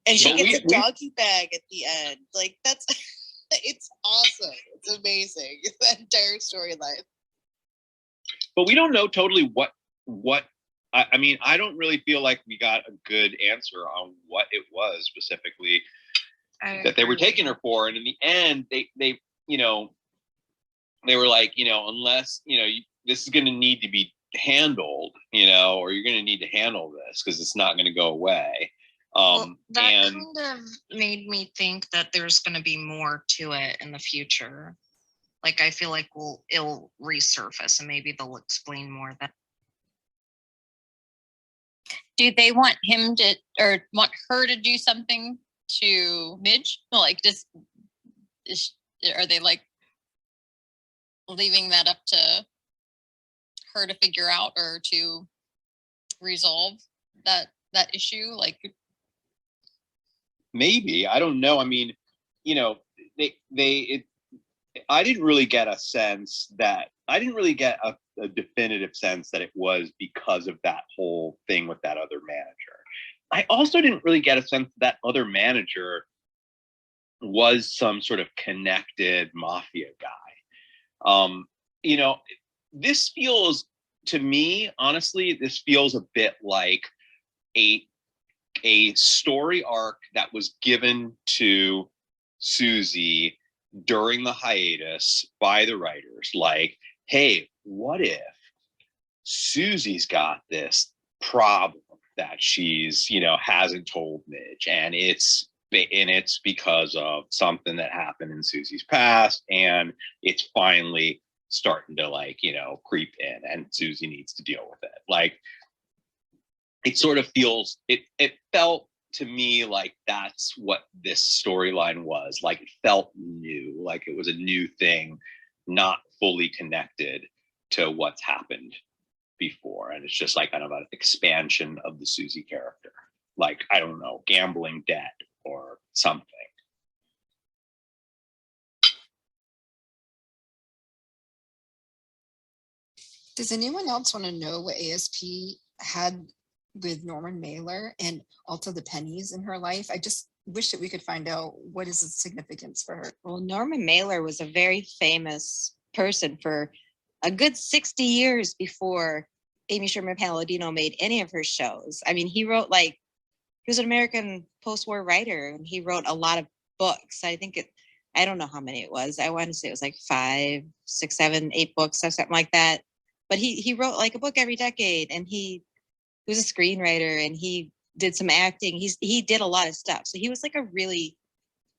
And she But gets a we- doggy bag at the end. Like that's it's awesome. It's amazing. That entire storyline. But we don't know totally what I mean, I don't really feel like we got a good answer on what it was specifically that they were taking her for. And in the end, they you know, they were like, you know, unless, you know, this is going to need to be handled, you know, or you're going to need to handle this because it's not going to go away. Well, that And kind of made me think that there's going to be more to it in the future. Like, I feel like it'll resurface and maybe they'll explain more of that. Do they want him to, or want her to do something to Midge? Like, are they like leaving that up to her to figure out or to resolve that issue? Like, maybe, I don't know. I mean, you know, I didn't really get a sense that I didn't really get a definitive sense that it was because of that whole thing with that other manager. I also didn't really get a sense that other manager was some sort of connected mafia guy. You know, this feels to me, honestly, this feels a bit like a story arc that was given to Susie during the hiatus by the writers. Like, hey, what if Susie's got this problem that she's, you know, hasn't told Midge, and it's because of something that happened in Susie's past, and it's finally starting to, like, you know, creep in, and Susie needs to deal with it. Like, it sort of feels, it felt to me like that's what this storyline was. Like, it felt new, like it was a new thing, not fully connected to what's happened before. And it's just like kind of an expansion of the Susie character. Like, I don't know, gambling debt or something. Does anyone else want to know what ASP had with Norman Mailer and also the pennies in her life? I just wish that we could find out what is its significance for her. Well, Norman Mailer was a very famous person for a good 60 years before Amy Sherman Palladino made any of her shows. I mean, he was an American post-war writer, and he wrote a lot of books. I don't know how many it was. I want to say it was like 5, 6, 7, 8 books or something like that. But he wrote like a book every decade, and he was a screenwriter, and he did some acting. He did a lot of stuff. So he was like a really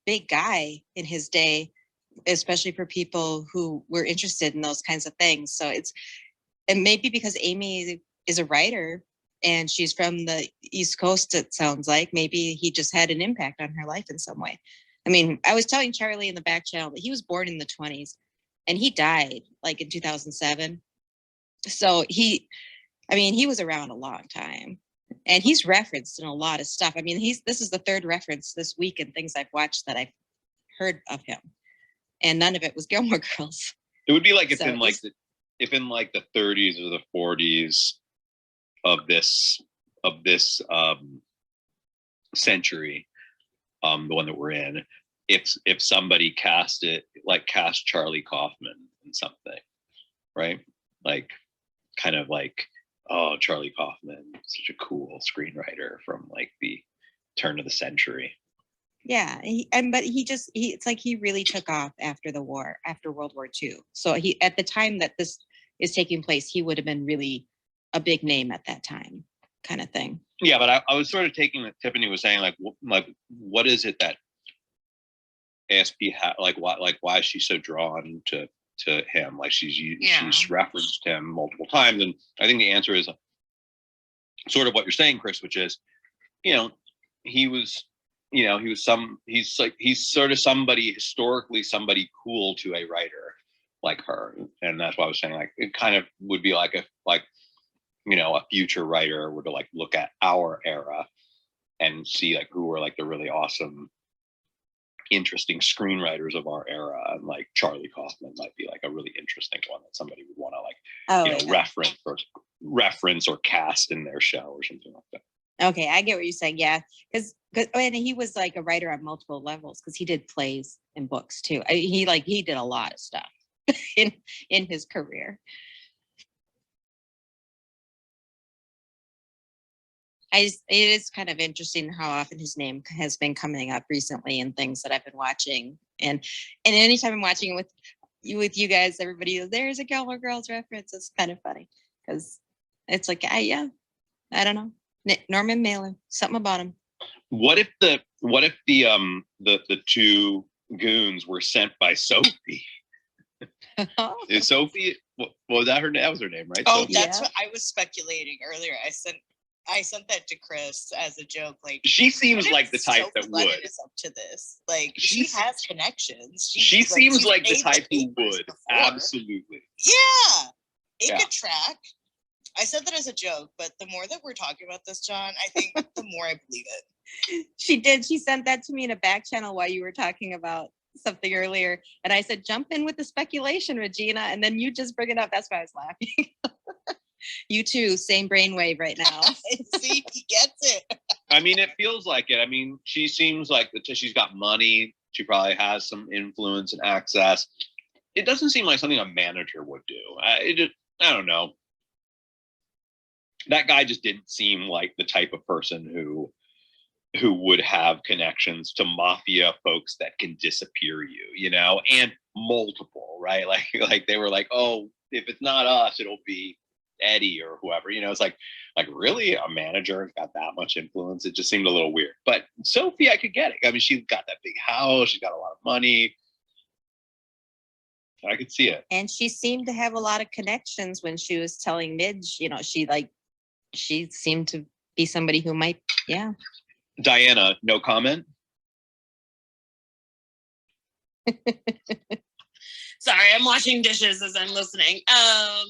big guy in his day, especially for people who were interested in those kinds of things. So and maybe because Amy is a writer and she's from the East Coast, it sounds like, maybe he just had an impact on her life in some way. I mean, I was telling Charlie in the back channel that he was born in the 1920s and he died like in 2007. So he was around a long time, and he's referenced in a lot of stuff. I mean, this is the third reference this week in things I've watched that I've heard of him, and none of it was Gilmore Girls. It would be like if in like the 30s or the 40s of this century, the one that we're in, if somebody cast Charlie Kaufman in something, right? Like, kind of like, oh, Charlie Kaufman, such a cool screenwriter from like the turn of the century. Yeah, it's like he really took off after the war, after World War II. So he, at the time that this is taking place, he would have been really a big name at that time, kind of thing. Yeah, but I was sort of taking what Tiffany was saying, like what is it that ASP why is she so drawn to him? Like, she's referenced him multiple times, and I think the answer is sort of what you're saying, Chris, which is, you know, he's sort of historically somebody cool to a writer like her. And that's why I was saying, like, it kind of would be like if, like, you know, a future writer were to like look at our era and see like who were like the really awesome, interesting screenwriters of our era, and like Charlie Kaufman might be like a really interesting one that somebody would want to like reference or cast in their show or something like that. Okay, I get what you're saying. Yeah, because and he was like a writer on multiple levels because he did plays and books too. He did a lot of stuff in his career. It is kind of interesting how often his name has been coming up recently in things that I've been watching, and anytime I'm watching it with you guys, everybody goes, "There's a Gilmore Girls reference." It's kind of funny because it's like, I don't know. Norman Mailer, something about him. What if the two goons were sent by Sophie? Is Sophie? What was that her name? That was her name, right? Oh, Sophie? that's what I was speculating earlier. I sent that to Chris as a joke. Like, she seems what if like the type that Sophie Lennon would. is up to this. Like, she has connections. She seems she's like the made type who papers would. before. Absolutely. Yeah, it Yeah. could track. I said that as a joke, but the more that we're talking about this, John, I think the more I believe it. She did. She sent that to me in a back channel while you were talking about something earlier. And I said, jump in with the speculation, Regina. And then you just bring it up. That's why I was laughing. You too, same brainwave right now. See, he gets it. I mean, it feels like it. I mean, she seems like she's got money. She probably has some influence and access. It doesn't seem like something a manager would do. I don't know. That guy just didn't seem like the type of person who would have connections to mafia folks that can disappear you, and multiple, right? Like they were like, oh, if it's not us, it'll be Eddie or whoever, it's like really a manager has got that much influence. It just seemed a little weird. But Sophie, I could get it. I mean, she's got that big house, she's got a lot of money. I could see it. And she seemed to have a lot of connections when she was telling Midge, she seemed to be somebody who might, yeah. Diana, no comment. Sorry, I'm washing dishes as I'm listening. I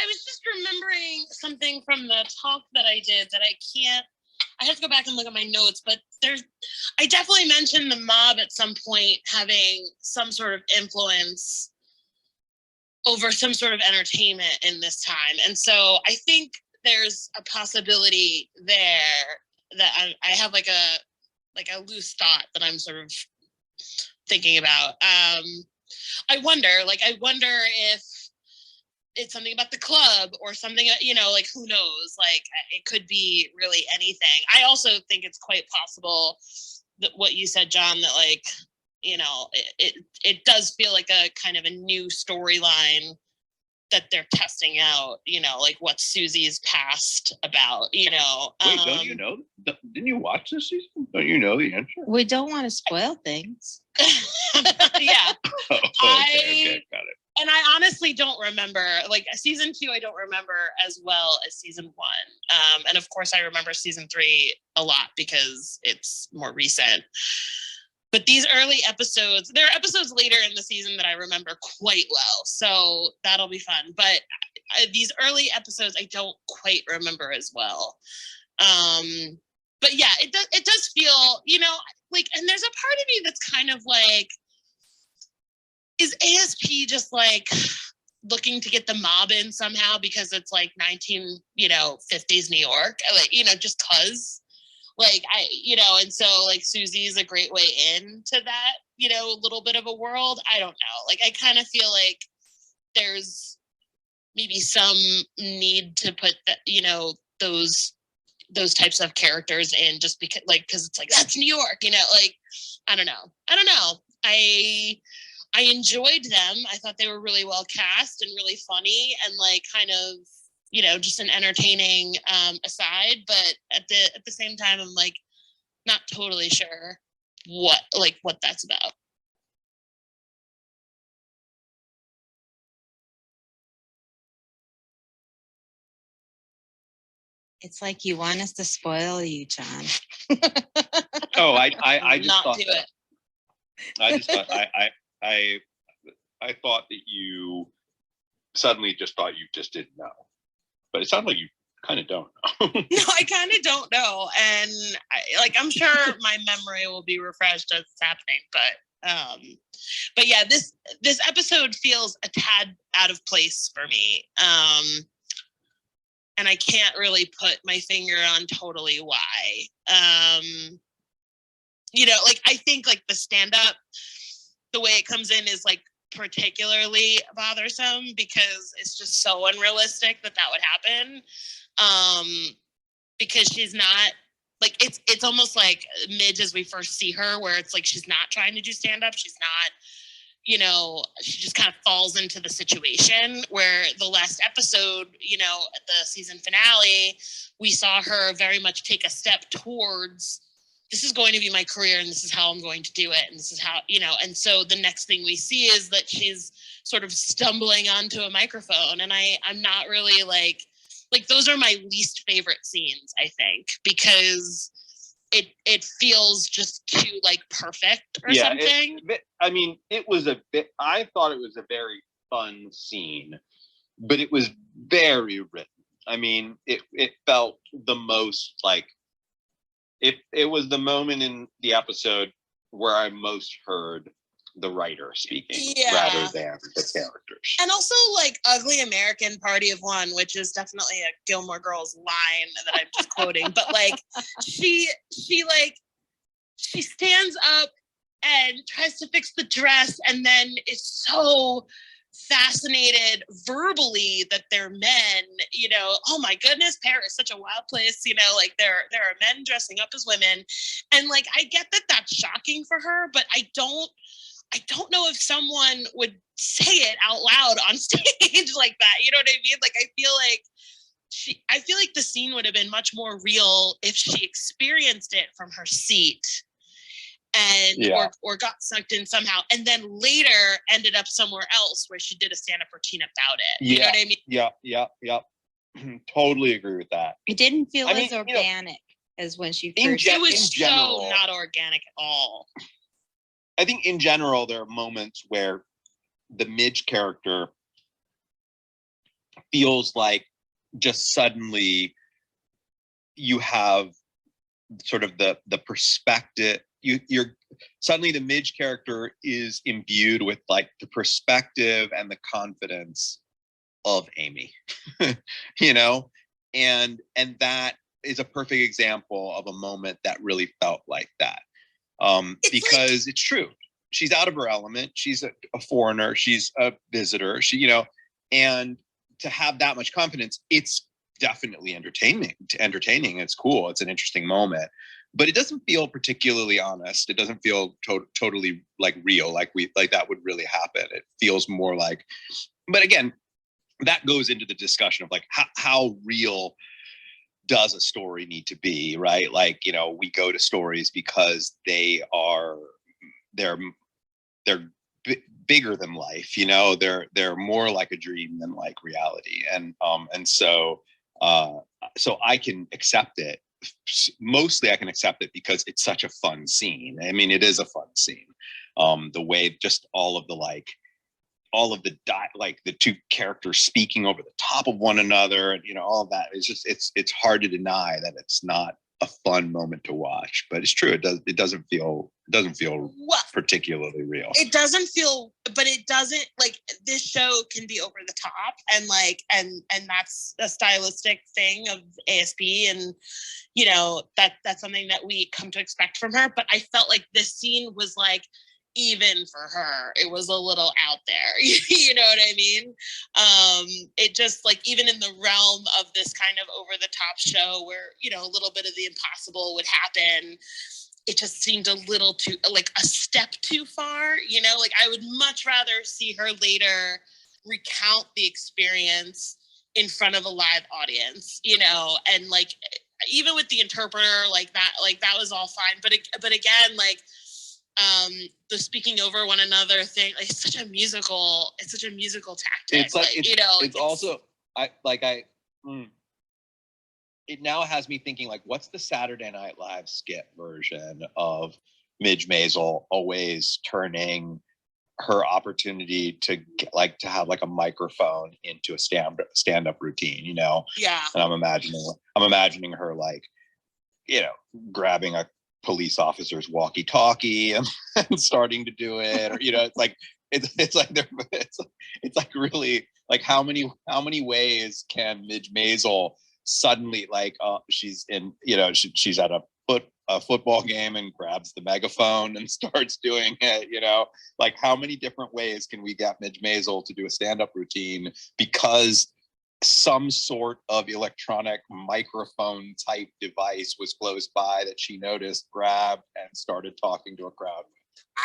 was just remembering something from the talk that I did that I have to go back and look at my notes, but I definitely mentioned the mob at some point having some sort of influence over some sort of entertainment in this time. And so I think there's a possibility there that I have like a loose thought that I'm sort of thinking about. I wonder if it's something about the club or something, like who knows, like it could be really anything. I also think it's quite possible that what you said, John, that like, it does feel like a kind of a new storyline that they're testing out, like what Susie's past about, Wait, don't you know? Didn't you watch this season? Don't you know the answer? We don't want to spoil things. Yeah. Okay, got it. And I honestly don't remember, like season 2, I don't remember as well as season 1. And of course I remember season 3 a lot because it's more recent. But these early episodes, there are episodes later in the season that I remember quite well. So that'll be fun. But these early episodes, I don't quite remember as well. But yeah, it does feel, like, and there's a part of me that's kind of like, is ASP just like looking to get the mob in somehow because it's like 50s New York, like, just cause like and so like Susie's a great way into that, little bit of a world. I don't know. Like, I kind of feel like there's maybe some need to put that, those types of characters in just because it's like, that's New York, like, I don't know. I enjoyed them. I thought they were really well cast and really funny and like kind of, just an entertaining aside. But at the same time, I'm like not totally sure what that's about. It's like you want us to spoil you, John. Oh, I just not thought do that. it. I just thought I thought that you suddenly just thought you just didn't know, but it sounds like you kind of don't know. No, I kind of don't know, and I'm sure my memory will be refreshed as it's happening. But yeah, this episode feels a tad out of place for me. and I can't really put my finger on totally why. You know, like I think like the stand-up, the way it comes in is like particularly bothersome because it's just so unrealistic that would happen. Because she's not like it's almost like Midge as we first see her, where it's like she's not trying to do stand-up. She's not, you know, she just kind of falls into the situation. Where the last episode, you know, at the season finale, we saw her very much take a step towards, this is going to be my career and this is how I'm going to do it. And this is how, you know, and so the next thing we see is that she's sort of stumbling onto a microphone. And I'm not really like those are my least favorite scenes, I think, because it feels just too like perfect or something. I mean, it was a bit, I thought it was a very fun scene, but it was very written. I mean, it felt the most like, it was the moment in the episode where I most heard the writer speaking rather than the characters. And also like Ugly American Party of One, which is definitely a Gilmore Girls line that I'm just quoting, but like she stands up and tries to fix the dress and then is so fascinated verbally that they're men, you know, oh my goodness, Paris is such a wild place, you know, like there are men dressing up as women. And like I get that that's shocking for her, but I don't know if someone would say it out loud on stage like that. You know what I mean? Like I feel like the scene would have been much more real if she experienced it from her seat and or got sucked in somehow, and then later ended up somewhere else where she did a stand-up routine about it. You know what I mean? Yeah. Totally agree with that. It didn't feel as organic as when she first. It was so not organic at all. I think in general, there are moments where the Midge character feels like just suddenly you have sort of the perspective. You're suddenly the Midge character is imbued with like the perspective and the confidence of Amy, you know, and that is a perfect example of a moment that really felt like that. Because it's true. She's out of her element. She's a foreigner. She's a visitor. She, you know, and to have that much confidence, it's definitely entertaining. It's cool. It's an interesting moment, but it doesn't feel particularly honest. It doesn't feel totally like real, like that would really happen. It feels more like, but again, that goes into the discussion of like how real does a story need to be, right? Like, you know, we go to stories because they're bigger than life, you know, they're more like a dream than like reality. And so I can accept it. Mostly I can accept it because it's such a fun scene. I mean, it is a fun scene. The way just all of the like the two characters speaking over the top of one another, and you know, all of that is just it's hard to deny that it's not a fun moment to watch. But it's true, it doesn't feel particularly real. It doesn't feel, but it doesn't, like, this show can be over the top, and like and that's a stylistic thing of ASB, and you know, that's something that we come to expect from her. But I felt like this scene was like, even for her, it was a little out there. You know what I mean? It just like, even in the realm of this kind of over the top show where, you know, a little bit of the impossible would happen, it just seemed a little too, like a step too far, you know, like I would much rather see her later recount the experience in front of a live audience, you know, and like, even with the interpreter, like that was all fine. But again, like, the speaking over one another thing, like, it's such a musical tactic. It's like, you know, it's also it now has me thinking, like, what's the Saturday Night Live skit version of Midge Maisel always turning her opportunity to have like a microphone into a stand-up routine, you know? Yeah. And I'm imagining her, like, you know, grabbing a police officer's walkie-talkie and starting to do it, or, you know, it's like really like, how many ways can Midge Maisel suddenly like she's in, you know, she's at a football game and grabs the megaphone and starts doing it, you know, like how many different ways can we get Midge Maisel to do a stand-up routine because some sort of electronic microphone type device was close by that she noticed, grabbed, and started talking to a crowd.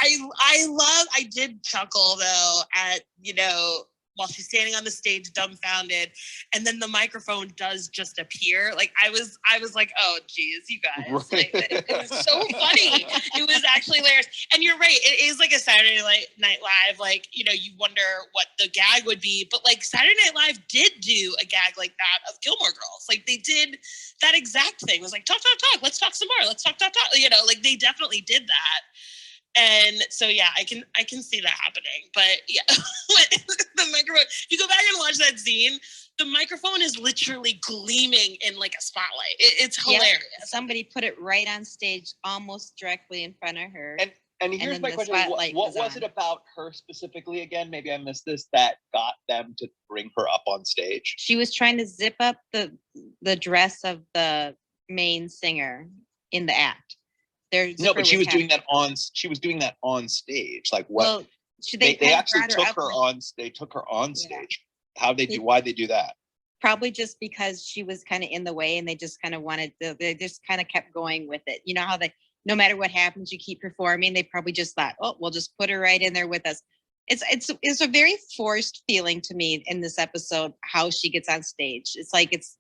I did chuckle though at, you know, while she's standing on the stage dumbfounded, and then the microphone does just appear. Like I was like, oh geez, you guys. Like, it was so funny. It was actually hilarious. And you're right, it is like a Saturday Night Live, like, you know, you wonder what the gag would be, but like Saturday Night Live did do a gag like that of Gilmore Girls. Like they did that exact thing. It was like, talk, let's talk some more, let's talk. You know, like they definitely did that. And so, yeah, I can see that happening. But yeah, the microphone, if you go back and watch that scene, the microphone is literally gleaming in like a spotlight. It's hilarious. Yep. Somebody put it right on stage, almost directly in front of her. And here's my question: what was it about her specifically? Again, maybe I missed this. That got them to bring her up on stage. She was trying to zip up the dress of the main singer in the act. No, but she was doing that on. She was doing that on stage. Like what? Well, they actually took her on. They took her on stage. How they do? Why they do that? Probably just because she was kind of in the way, and they just kind of wanted. They just kind of kept going with it. You know how they, no matter what happens, you keep performing. They probably just thought, oh, we'll just put her right in there with us. It's a very forced feeling to me in this episode how she gets on stage. It's like it's.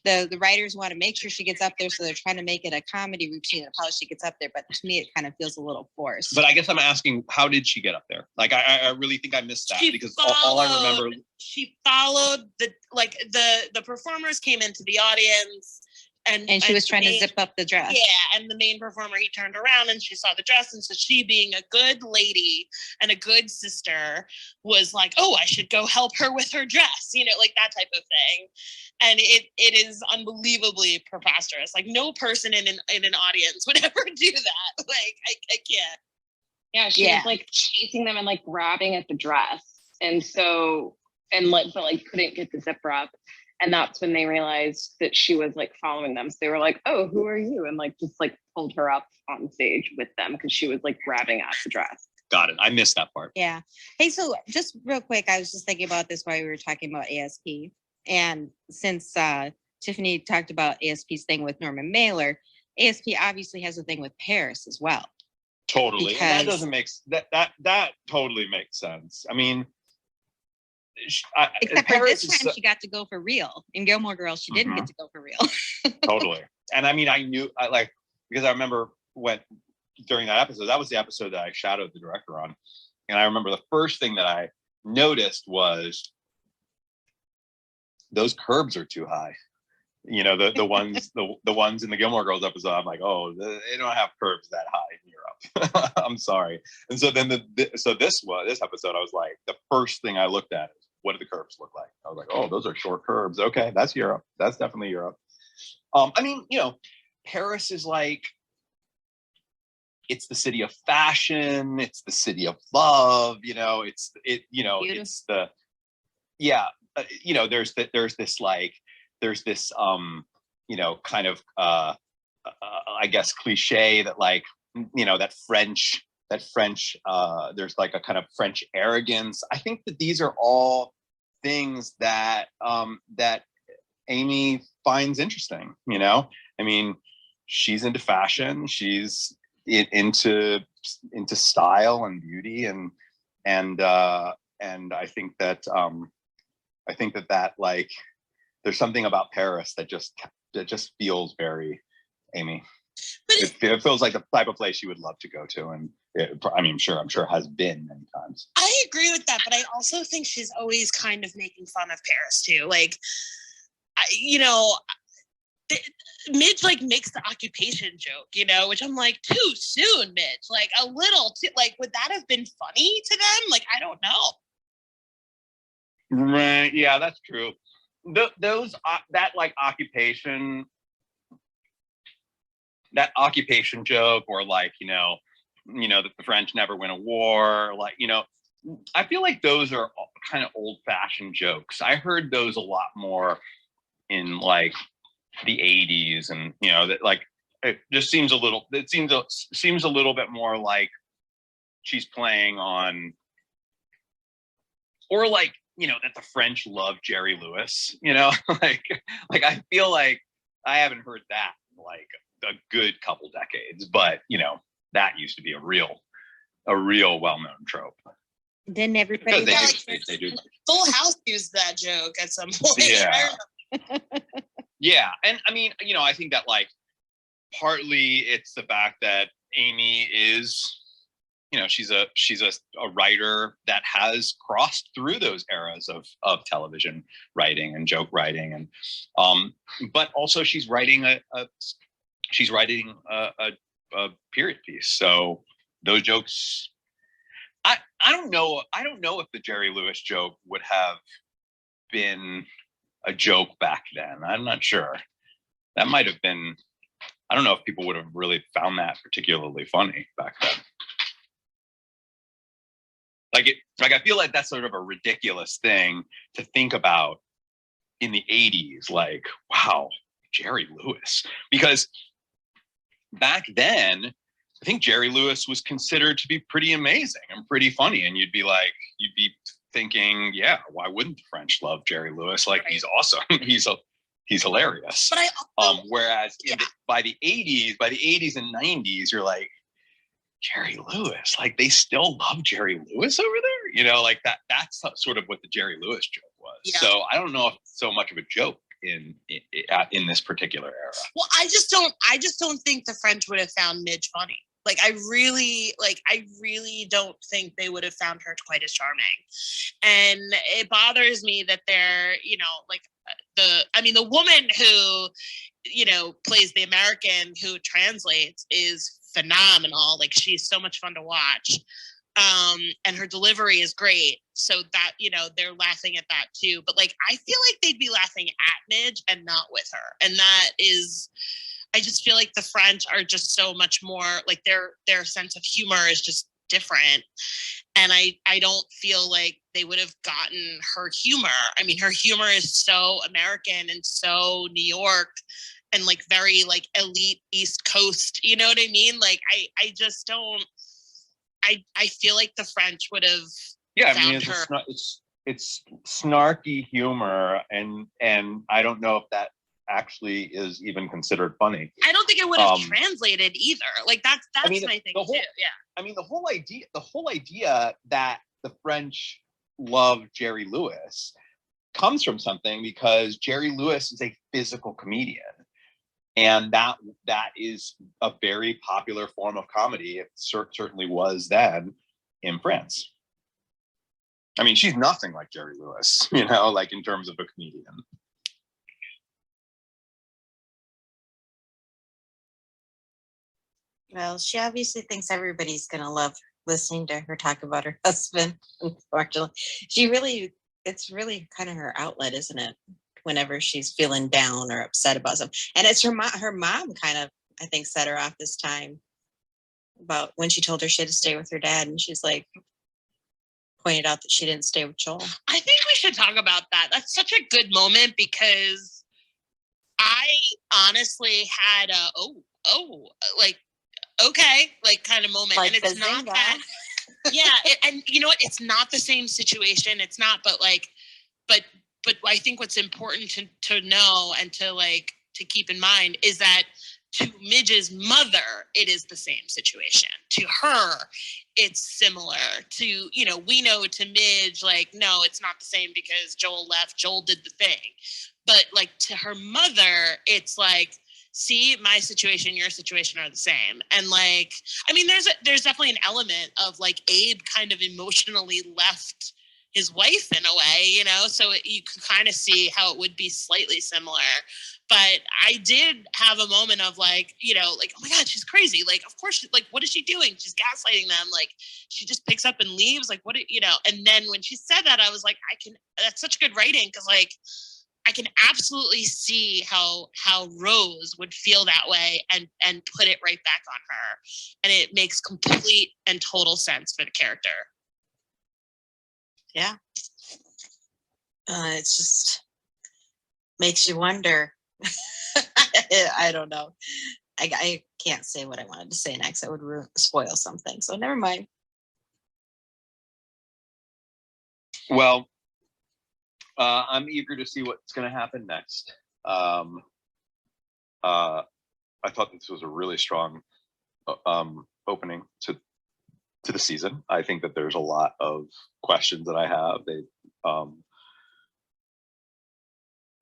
The writers want to make sure she gets up there, so they're trying to make it a comedy routine of how she gets up there. But to me, it kind of feels a little forced. But I guess I'm asking, how did she get up there? Like, I really think I missed that because all I remember. She followed the performers came into the audience. And she was trying to zip up the dress. Yeah, and the main performer, he turned around and she saw the dress, and so she, being a good lady and a good sister, was like, "Oh, I should go help her with her dress," you know, like that type of thing. And it is unbelievably preposterous. Like no person in an audience would ever do that. Like I can't. Yeah, she was like chasing them and like grabbing at the dress, and so but couldn't get the zipper up. And that's when they realized that she was like following them. So they were like, "Oh, who are you?" And like just like pulled her up on stage with them because she was like grabbing at the dress. Got it. I missed that part. Yeah. Hey, so just real quick, I was just thinking about this while we were talking about ASP. And since Tiffany talked about ASP's thing with Norman Mailer, ASP obviously has a thing with Paris as well. Totally. And that doesn't make that totally makes sense. I mean, except for this time, she got to go for real. In Gilmore Girls, she didn't get to go for real. Totally. And I mean, I knew, because I remember during that episode, that was the episode that I shadowed the director on. And I remember the first thing that I noticed was those curbs are too high. You know, the ones the ones in the Gilmore Girls episode, I'm like, oh, they don't have curbs that high in Europe. I'm sorry. And so then this episode, I was like, the first thing I looked at is, what do the curbs look like? I was like, oh, those are short curbs. Okay, that's Europe. That's definitely Europe. I mean, you know, Paris is like, it's the city of fashion. It's the city of love. You know, it's the, yeah. You know, there's this you know, kind of I guess cliche that, like, you know, that French there's like a kind of French arrogance. I think that these are all things that that Amy finds interesting. You know, I mean, she's into fashion, she's into style and beauty, and I think that that like there's something about Paris that just feels very Amy. It feels like the type of place you would love to go to, and I'm sure has been many times. I agree with that, but I also think she's always kind of making fun of Paris too. Like, you know, Midge like makes the occupation joke, you know, which I'm like, too soon, Midge. Like a little too. Like, would that have been funny to them? Like, I don't know. Right? Yeah, that's true. Those that like occupation. That occupation joke, or like, you know, that the French never win a war, like, you know, I feel like those are kind of old-fashioned jokes. I heard those a lot more in like the 80s, and you know that like it just seems a little seems a little bit more like she's playing on, or like, you know, that the French love Jerry Lewis, you know, like I feel like I haven't heard that in like a good couple decades, but you know, that used to be a real well-known trope. Then everybody They likes do, they do. Full House used that joke at some point. Yeah. Yeah, and I mean, you know, I think that like partly it's the fact that Amy is, you know, she's a writer that has crossed through those eras of television writing and joke writing, and but also she's writing a period piece. So those jokes, I don't know if the Jerry Lewis joke would have been a joke back then. I'm not sure. That might have been, I don't know if people would have really found that particularly funny back then. Like I feel like that's sort of a ridiculous thing to think about in the 80s. Like, wow, Jerry Lewis. Because back then, I think Jerry Lewis was considered to be pretty amazing and pretty funny. And you'd be thinking, yeah, why wouldn't the French love Jerry Lewis? Like, he's awesome. He's hilarious. But whereas by the 80s and 90s, you're like, Jerry Lewis, like they still love Jerry Lewis over there, you know, like that's sort of what the Jerry Lewis joke was. Yeah. So I don't know if it's so much of a joke in this particular era. Well, I just don't think the French would have found Midge funny. Like I really don't think they would have found her quite as charming. And it bothers me that they're, you know, like the woman who, you know, plays the American who translates is phenomenal. Like she's so much fun to watch. And her delivery is great. So that, you know, they're laughing at that too. But like I feel like they'd be laughing at Midge and not with her. And that is, I just feel like the French are just so much more like their sense of humor is just different. And I don't feel like they would have gotten her humor. I mean, her humor is so American and so New York and like very like elite East Coast, you know what I mean? Like I just don't, I feel like the French would have found her. It's snarky humor, and I don't know if that actually is even considered funny. I don't think it would have translated either. Like that's my thing too. Yeah. I mean, the whole idea that the French love Jerry Lewis comes from something, because Jerry Lewis is a physical comedian. And that is a very popular form of comedy. It certainly was then in France. I mean, she's nothing like Jerry Lewis, you know, like in terms of a comedian. Well, she obviously thinks everybody's going to love listening to her talk about her husband. Unfortunately, it's really kind of her outlet, isn't it? Whenever she's feeling down or upset about something. And it's her mom kind of, I think, set her off this time about when she told her she had to stay with her dad. And she's like, pointed out that she didn't stay with Joel. I think we should talk about that. That's such a good moment, because I honestly had like, okay, like kind of moment. Like, and it's not that, and you know what? It's not the same situation. It's not, but I think what's important to know and to keep in mind is that to Midge's mother, it is the same situation. To her, it's similar. To, you know, we know to Midge, like, no, it's not the same because Joel left. Joel did the thing. But like to her mother, it's like, see, my situation, your situation are the same. And like, I mean, there's definitely an element of like Abe kind of emotionally left his wife in a way, you know, so you can kind of see how it would be slightly similar. But I did have a moment of like, you know, like, oh my God, she's crazy. Like, of course, like, what is she doing? She's gaslighting them. Like, she just picks up and leaves. Like, you know, and then when she said that, I was like, that's such good writing. Cause like, I can absolutely see how Rose would feel that way and put it right back on her. And it makes complete and total sense for the character. Yeah. It's just makes you wonder. I don't know. I can't say what I wanted to say next. I would spoil something. So never mind. Well, I'm eager to see what's going to happen next. I thought this was a really strong opening to the season. I think that there's a lot of questions that I have.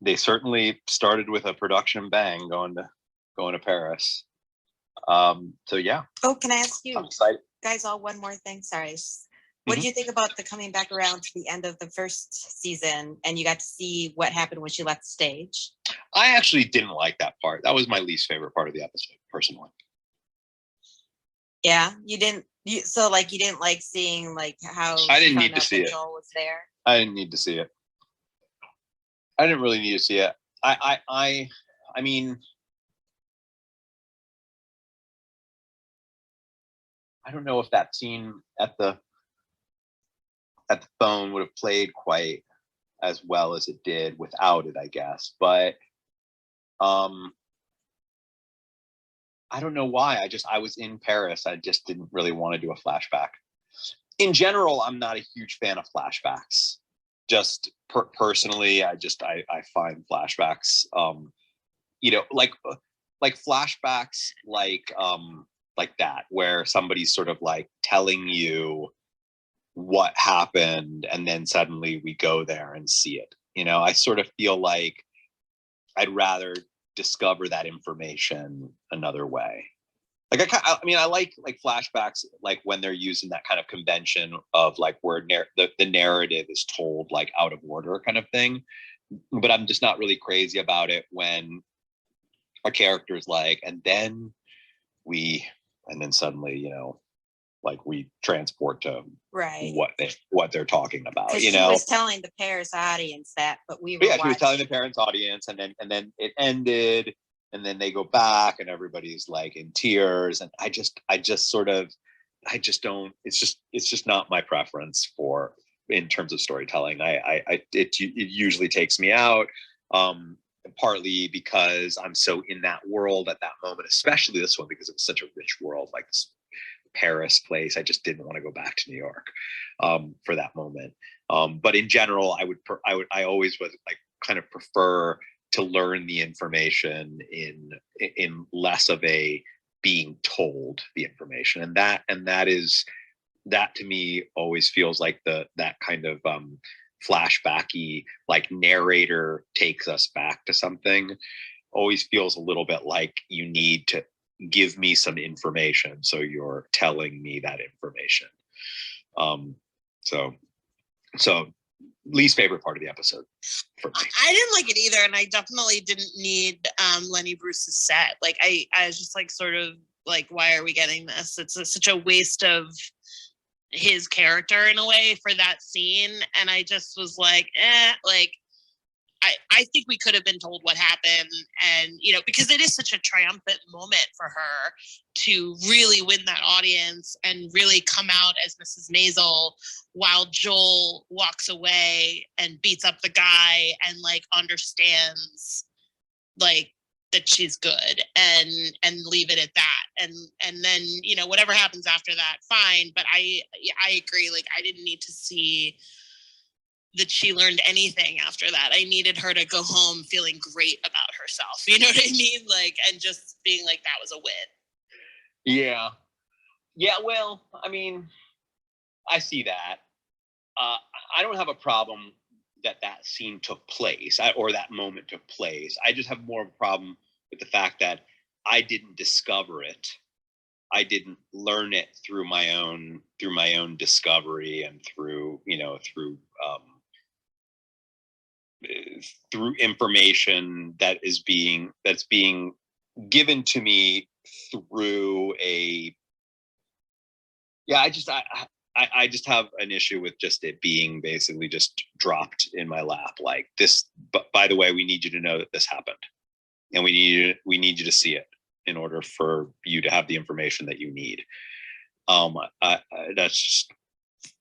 They certainly started with a production bang going to Paris. So yeah. Oh, can I ask you I'm excited. guys all one more thing? Sorry. What did you think about the coming back around to the end of the first season and you got to see what happened when she left the stage? I actually didn't like that part. That was my least favorite part of the episode, personally. Yeah, you didn't. You didn't like seeing like how I didn't she need found to out see that it. Joel was there. I didn't need to see it. I didn't really need to see it. I mean, I don't know if that scene at the phone would have played quite as well as it did without it, I guess. But I don't know why. I was in Paris. I just didn't really want to do a flashback. In general, I'm not a huge fan of flashbacks. Just personally, I find flashbacks, like flashbacks, like that, where somebody's sort of like telling you what happened, and then suddenly we go there and see it. I sort of feel like I'd rather discover that information another way. Like I like flashbacks, like when they're using that kind of convention of like where the narrative is told like out of order kind of thing. But I'm just not really crazy about it when a character is like, and then suddenly, like we transport to Right. what they're talking about. She was telling the Paris audience that, but we were she was telling the parents' audience, and then it ended. And then they go back and everybody's like in tears. And I just don't, it's just not my preference in terms of storytelling. It usually takes me out, partly because I'm so in that world at that moment, especially this one, because it was such a rich world, like this Paris place. I just didn't want to go back to New York for that moment. But in general, I always was like kind of prefer to learn the information in less of a being told the information, and that to me always feels like that kind of flashbacky, like narrator takes us back to something, always feels a little bit like you need to give me some information, so you're telling me that information. So least favorite part of the episode for me. I didn't like it either, and I definitely didn't need Lenny Bruce's set. Like I was just like sort of like, why are we getting this? It's such a waste of his character in a way for that scene. And I just was like, like I think we could have been told what happened, and because it is such a triumphant moment for her to really win that audience and really come out as Mrs. Maisel, while Joel walks away and beats up the guy and like understands like that she's good and leave it at that. And then whatever happens after that, fine. But I agree, like I didn't need to see that she learned anything after that. I needed her to go home feeling great about herself. You know what I mean? Like, and just being like, that was a win. Yeah. Well, I mean, I see that. I don't have a problem that scene took place or that moment took place. I just have more of a problem with the fact that I didn't discover it. I didn't learn it through my own discovery and through information that's being given to me through I just have an issue with just it being basically just dropped in my lap like this. But by the way, we need you to know that this happened, and we need you to see it in order for you to have the information that you need. That's just...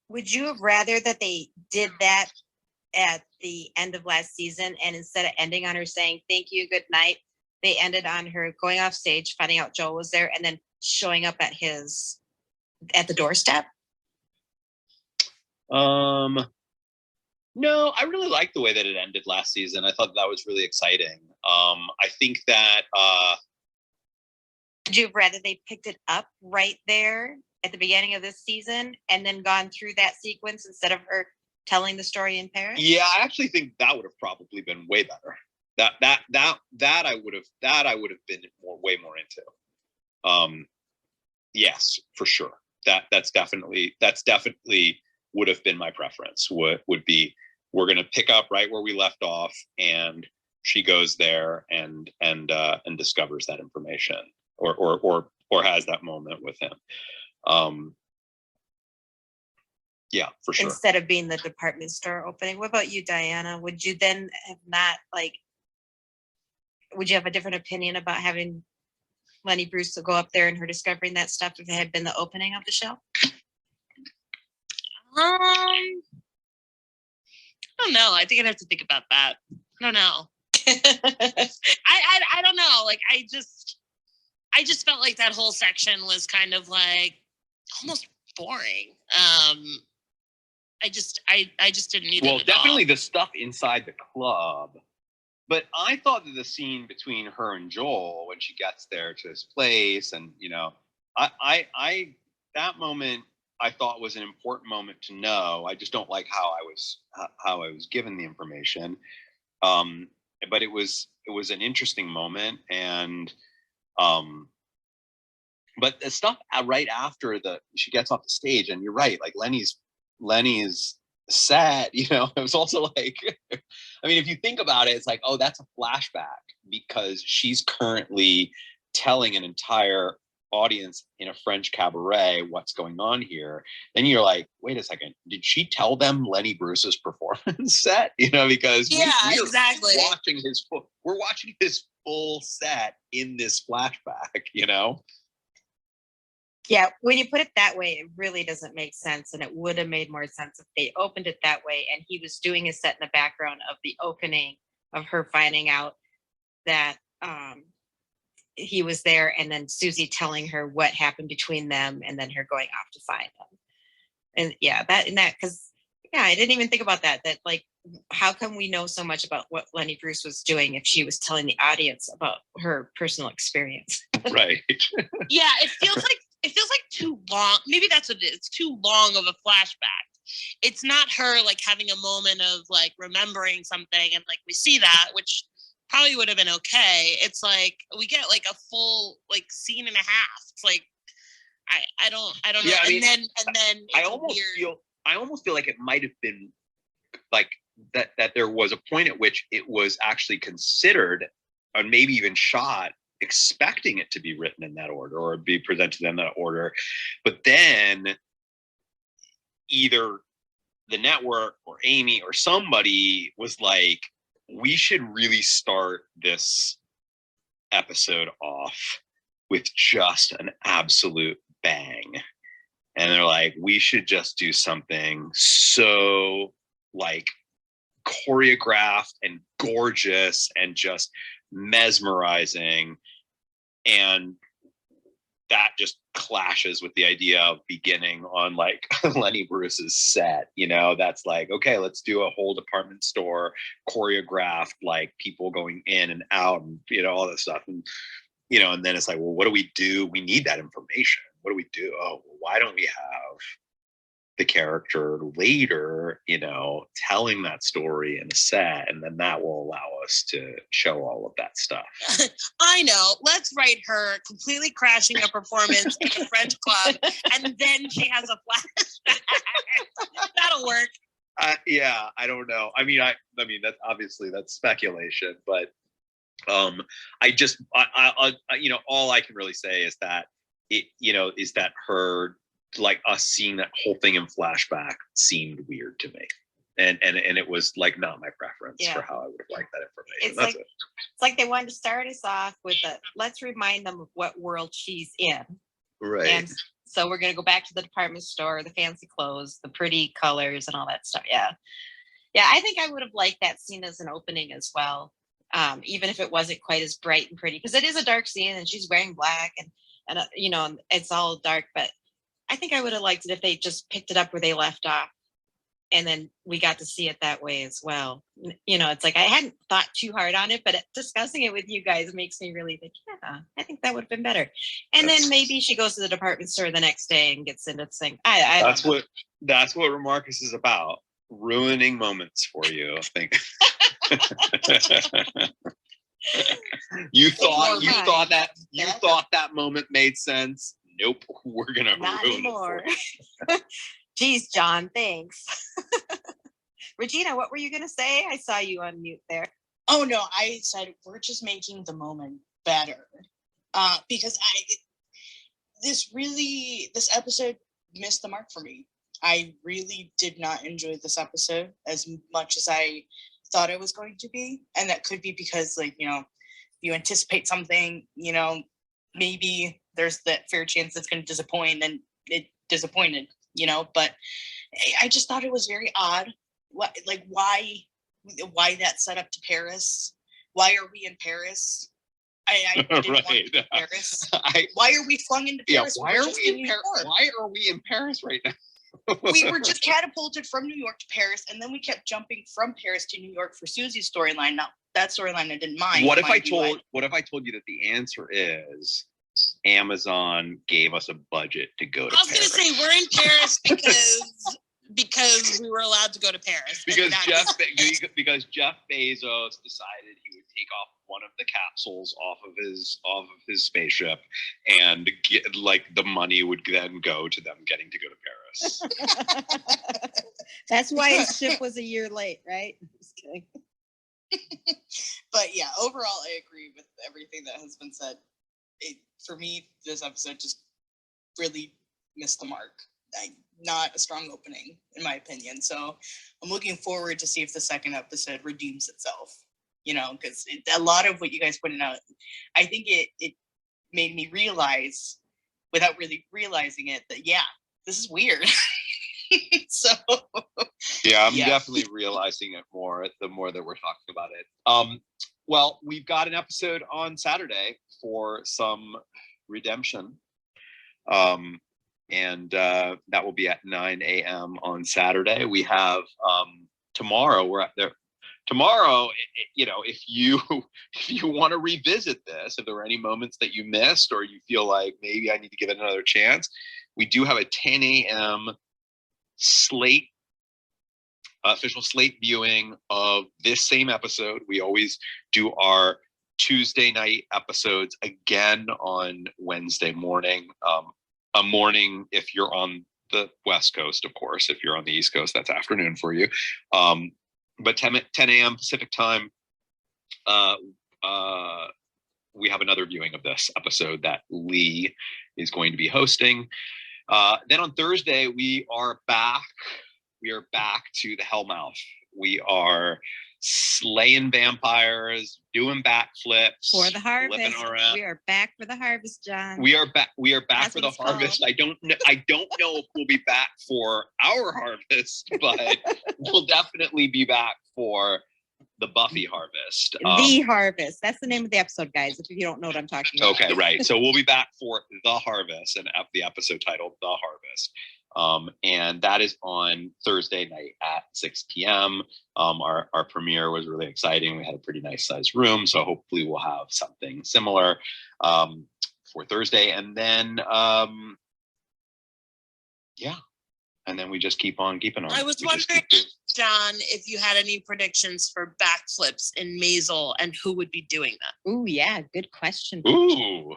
Would you have rather that they did that at the end of last season, and instead of ending on her saying thank you, good night, they ended on her going off stage, finding out Joel was there, and then showing up at the doorstep? No, I really liked the way that it ended last season. I thought that was really exciting. I think that Would you have rather they picked it up right there at the beginning of this season and then gone through that sequence instead of her telling the story in Paris? yeah, I actually think that would have probably been way better. That I would have been way more into. Yes, for sure. That's definitely would have been my preference. Would be, we're gonna pick up right where we left off, and she goes there and discovers that information, or has that moment with him. Yeah, for sure. Instead of being the department store opening. What about you, Diana? Would you then have not would you have a different opinion about having Lenny Bruce to go up there and her discovering that stuff if it had been the opening of the show? I don't know. I think I'd have to think about that. I don't know. I don't know. Like I just felt like that whole section was kind of like almost boring. I just didn't need it. Well, at definitely all. the stuff inside the club. But I thought that the scene between her and Joel when she gets there to his place, and I that moment I thought was an important moment to know. I just don't like how I was given the information. But it was an interesting moment, and but the stuff right after she gets off the stage, and you're right, like Lenny's set, it was also like, I mean, if you think about it, it's like, oh, that's a flashback because she's currently telling an entire audience in a French cabaret what's going on here. Then you're like, wait a second, did she tell them Lenny Bruce's performance set? Because exactly. We're watching his full set in this flashback, Yeah, when you put it that way, it really doesn't make sense. And it would have made more sense if they opened it that way and he was doing his set in the background of the opening of her finding out that he was there, and then Susie telling her what happened between them, and then her going off to find him. And yeah, because I didn't even think about that. That like, how come we know so much about what Lenny Bruce was doing if she was telling the audience about her personal experience? Right. Yeah, it feels like too long. Maybe that's what it is. It's too long of a flashback. It's not her like having a moment of like remembering something, and like we see that, which probably would have been okay. It's like we get like a full like scene and a half. It's like I don't know. Yeah, I mean, and then I almost feel like it might have been like that there was a point at which it was actually considered, or maybe even shot, expecting it to be written in that order or be presented in that order. But then either the network or Amy or somebody was like, we should really start this episode off with just an absolute bang. And they're like, we should just do something so like choreographed and gorgeous and just mesmerizing. And that just clashes with the idea of beginning on like Lenny Bruce's set, that's like, okay, let's do a whole department store choreographed, like people going in and out and, all this stuff. And, and then it's like, well, what do we do? We need that information. What do we do? Oh, well, why don't we have the character later, telling that story in a set, and then that will allow us to show all of that stuff. I know. Let's write her completely crashing a performance in a French club, and then she has a flashback. That'll work. Yeah, I don't know. I mean, that's obviously that's speculation, but I just, all I can really say is that is that her, like us seeing that whole thing in flashback seemed weird to me, and it was like not my preference for how I would have liked that information. It's like they wanted to start us off with let's remind them of what world she's in, right? And so we're gonna go back to the department store, the fancy clothes, the pretty colors, and all that stuff. Yeah, Yeah, I think I would have liked that scene as an opening as well. Even if it wasn't quite as bright and pretty, because it is a dark scene and she's wearing black and you know, it's all dark, but I think I would have liked it if they just picked it up where they left off. And then we got to see it that way as well. You know, it's like I hadn't thought too hard on it, but discussing it with you guys makes me really think, yeah, I think that would have been better. And then maybe she goes to the department store the next day and gets into the thing. That's what Remarcus is about. Ruining moments for you, I think. you thought that moment made sense. Nope, we're gonna Not ruin anymore. it for you. Geez, John, thanks. Regina, what were you gonna say? I saw you on mute there. Oh no, I said we're just making the moment better. Because this episode missed the mark for me. I really did not enjoy this episode as much as I thought it was going to be. And that could be because, like, you know, you anticipate something, you know, maybe there's that fair chance it's going to disappoint, and it disappointed, you know, but I just thought it was very odd. Why that set up to Paris? Why are we in Paris? I didn't want to be in Paris. Why are we flung into Paris? Why are we in Paris right now? We were just catapulted from New York to Paris, and then we kept jumping from Paris to New York for Susie's storyline. Now that storyline I didn't mind. What if I told you that the answer is Amazon gave us a budget to go to Paris? I was going to say we're in Paris because we were allowed to go to Paris. Because Jeff Bezos decided he would take off one of the capsules off of his spaceship, and get, like, the money would then go to them getting to go to Paris. That's why his ship was a year late, right? Just kidding. But yeah, overall, I agree with everything that has been said. For me, this episode just really missed the mark. Not a strong opening, in my opinion. So I'm looking forward to see if the second episode redeems itself. You know, because a lot of what you guys pointed out, I think it made me realize, without really realizing it, that yeah, this is weird. So yeah, I'm definitely realizing it more the more that we're talking about it. Well, we've got an episode on Saturday for some redemption. And that will be at 9 a.m. on Saturday. We have tomorrow, we're at there. Tomorrow, you know, if you want to revisit this, if there were any moments that you missed, or you feel like maybe I need to give it another chance, we do have a 10 a.m. official slate viewing of this same episode. We always do our Tuesday night episodes again on Wednesday morning. A morning if you're on the West Coast, of course. If you're on the East Coast, that's afternoon for you. But 10 a.m. Pacific time, we have another viewing of this episode that Lee is going to be hosting. Then on Thursday, we are back. We are back to the Hellmouth. We are slaying vampires, doing backflips For the harvest. Around. We are back for the harvest, John. We are back. We are back That's for what the it's harvest. called. I don't know if we'll be back for our harvest, but we'll definitely be back for the Buffy harvest. The harvest. That's the name of the episode, guys. If you don't know what I'm talking about. Okay, right. So we'll be back for the harvest, and the episode titled "The Harvest." And that is on Thursday night at 6 p.m. Our premiere was really exciting. We had a pretty nice sized room, so hopefully we'll have something similar for Thursday. And then, and then we just keep on keeping on. I was wondering, John, if you had any predictions for backflips in Maisel and who would be doing that. Ooh, yeah, good question. Ooh,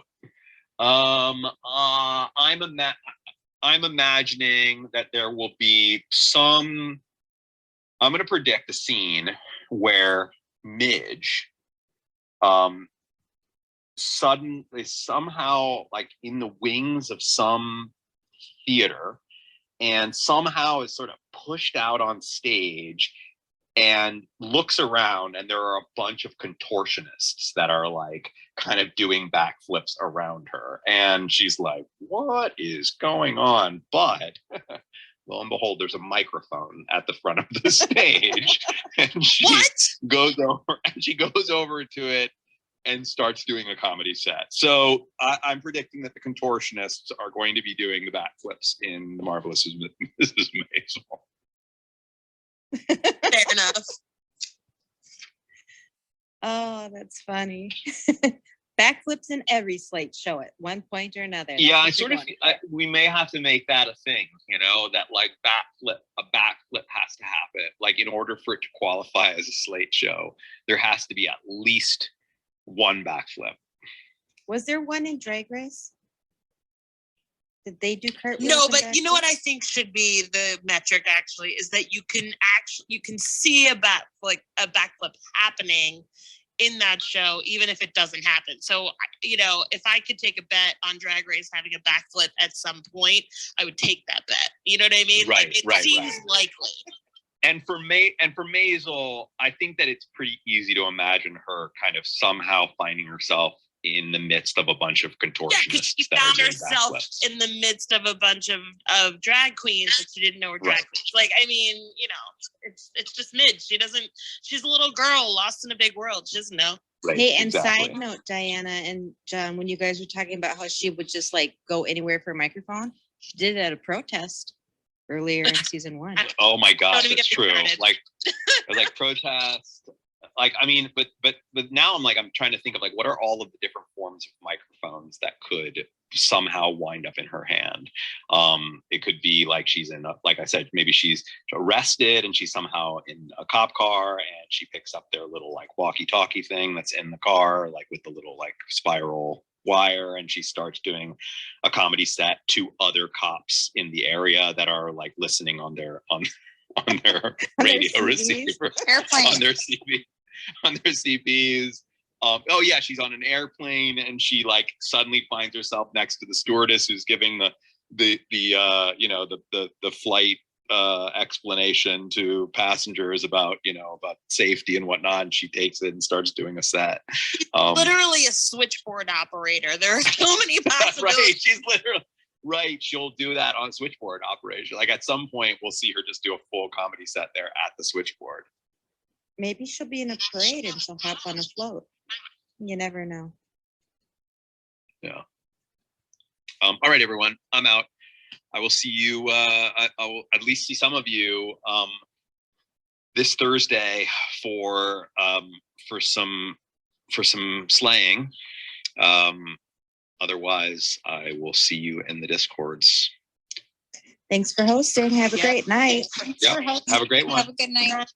I'm imagining that there will be some. I'm going to predict a scene where Midge, suddenly somehow, like in the wings of some theater, and somehow is sort of pushed out on stage and looks around, and there are a bunch of contortionists that are like kind of doing backflips around her, and she's like, what is going on? But lo and behold, there's a microphone at the front of the stage, and she goes over to it and starts doing a comedy set. So I'm predicting that the contortionists are going to be doing the backflips in The Marvelous Mrs. Maisel. Fair enough. Oh, that's funny. Backflips in every Slate show at one point or another. Yeah, I That's sort of. We may have to make that a thing, that like a backflip has to happen. Like in order for it to qualify as a Slate show, there has to be at least one backflip. Was there one in Drag Race? Did they do cartwheels? No, and but you know what I backflips? think should be the metric actually is that you can see a backflip happening in that show, even if it doesn't happen. So, if I could take a bet on Drag Race having a backflip at some point, I would take that bet. You know what I mean? Right, Like, it right, seems right. likely. And for Maisel, I think that it's pretty easy to imagine her kind of somehow finding herself in the midst of a bunch of Yeah, contortionists. because she that are found doing herself backflips. in the midst of a bunch of drag queens that she didn't know were drag Right. queens. Like, I mean, it's just Midge. She's a little girl lost in a big world. She doesn't know. Right, Hey, and exactly. side note, Diana and John, when you guys were talking about how she would just like go anywhere for a microphone, she did it at a protest earlier in season 1. Oh my gosh, even that's get me true. started. Like protest. Like, I mean, but now I'm trying to think of like what are all of the different forms of microphones that could somehow wind up in her hand. It could be like she's like I said, maybe she's arrested and she's somehow in a cop car and she picks up their little like walkie-talkie thing that's in the car, like with the little like spiral wire, and she starts doing a comedy set to other cops in the area that are like listening on their radio CBs? receiver, Airplane. on their CBs. Oh yeah, she's on an airplane and she like suddenly finds herself next to the stewardess who's giving the flight explanation to passengers about safety and whatnot, and she takes it and starts doing a set. Literally a switchboard operator. There are so many possibilities. Right, she's literally right. She'll do that on switchboard operation. Like at some point, we'll see her just do a full comedy set there at the switchboard. Maybe she'll be in a parade and she'll hop on a float. You never know. Yeah. All right, everyone. I'm out. I will see you. I will at least see some of you this Thursday for some slaying. Otherwise, I will see you in the Discords. Thanks for hosting. Have a great night. Yeah. Have a great one. Have a good night.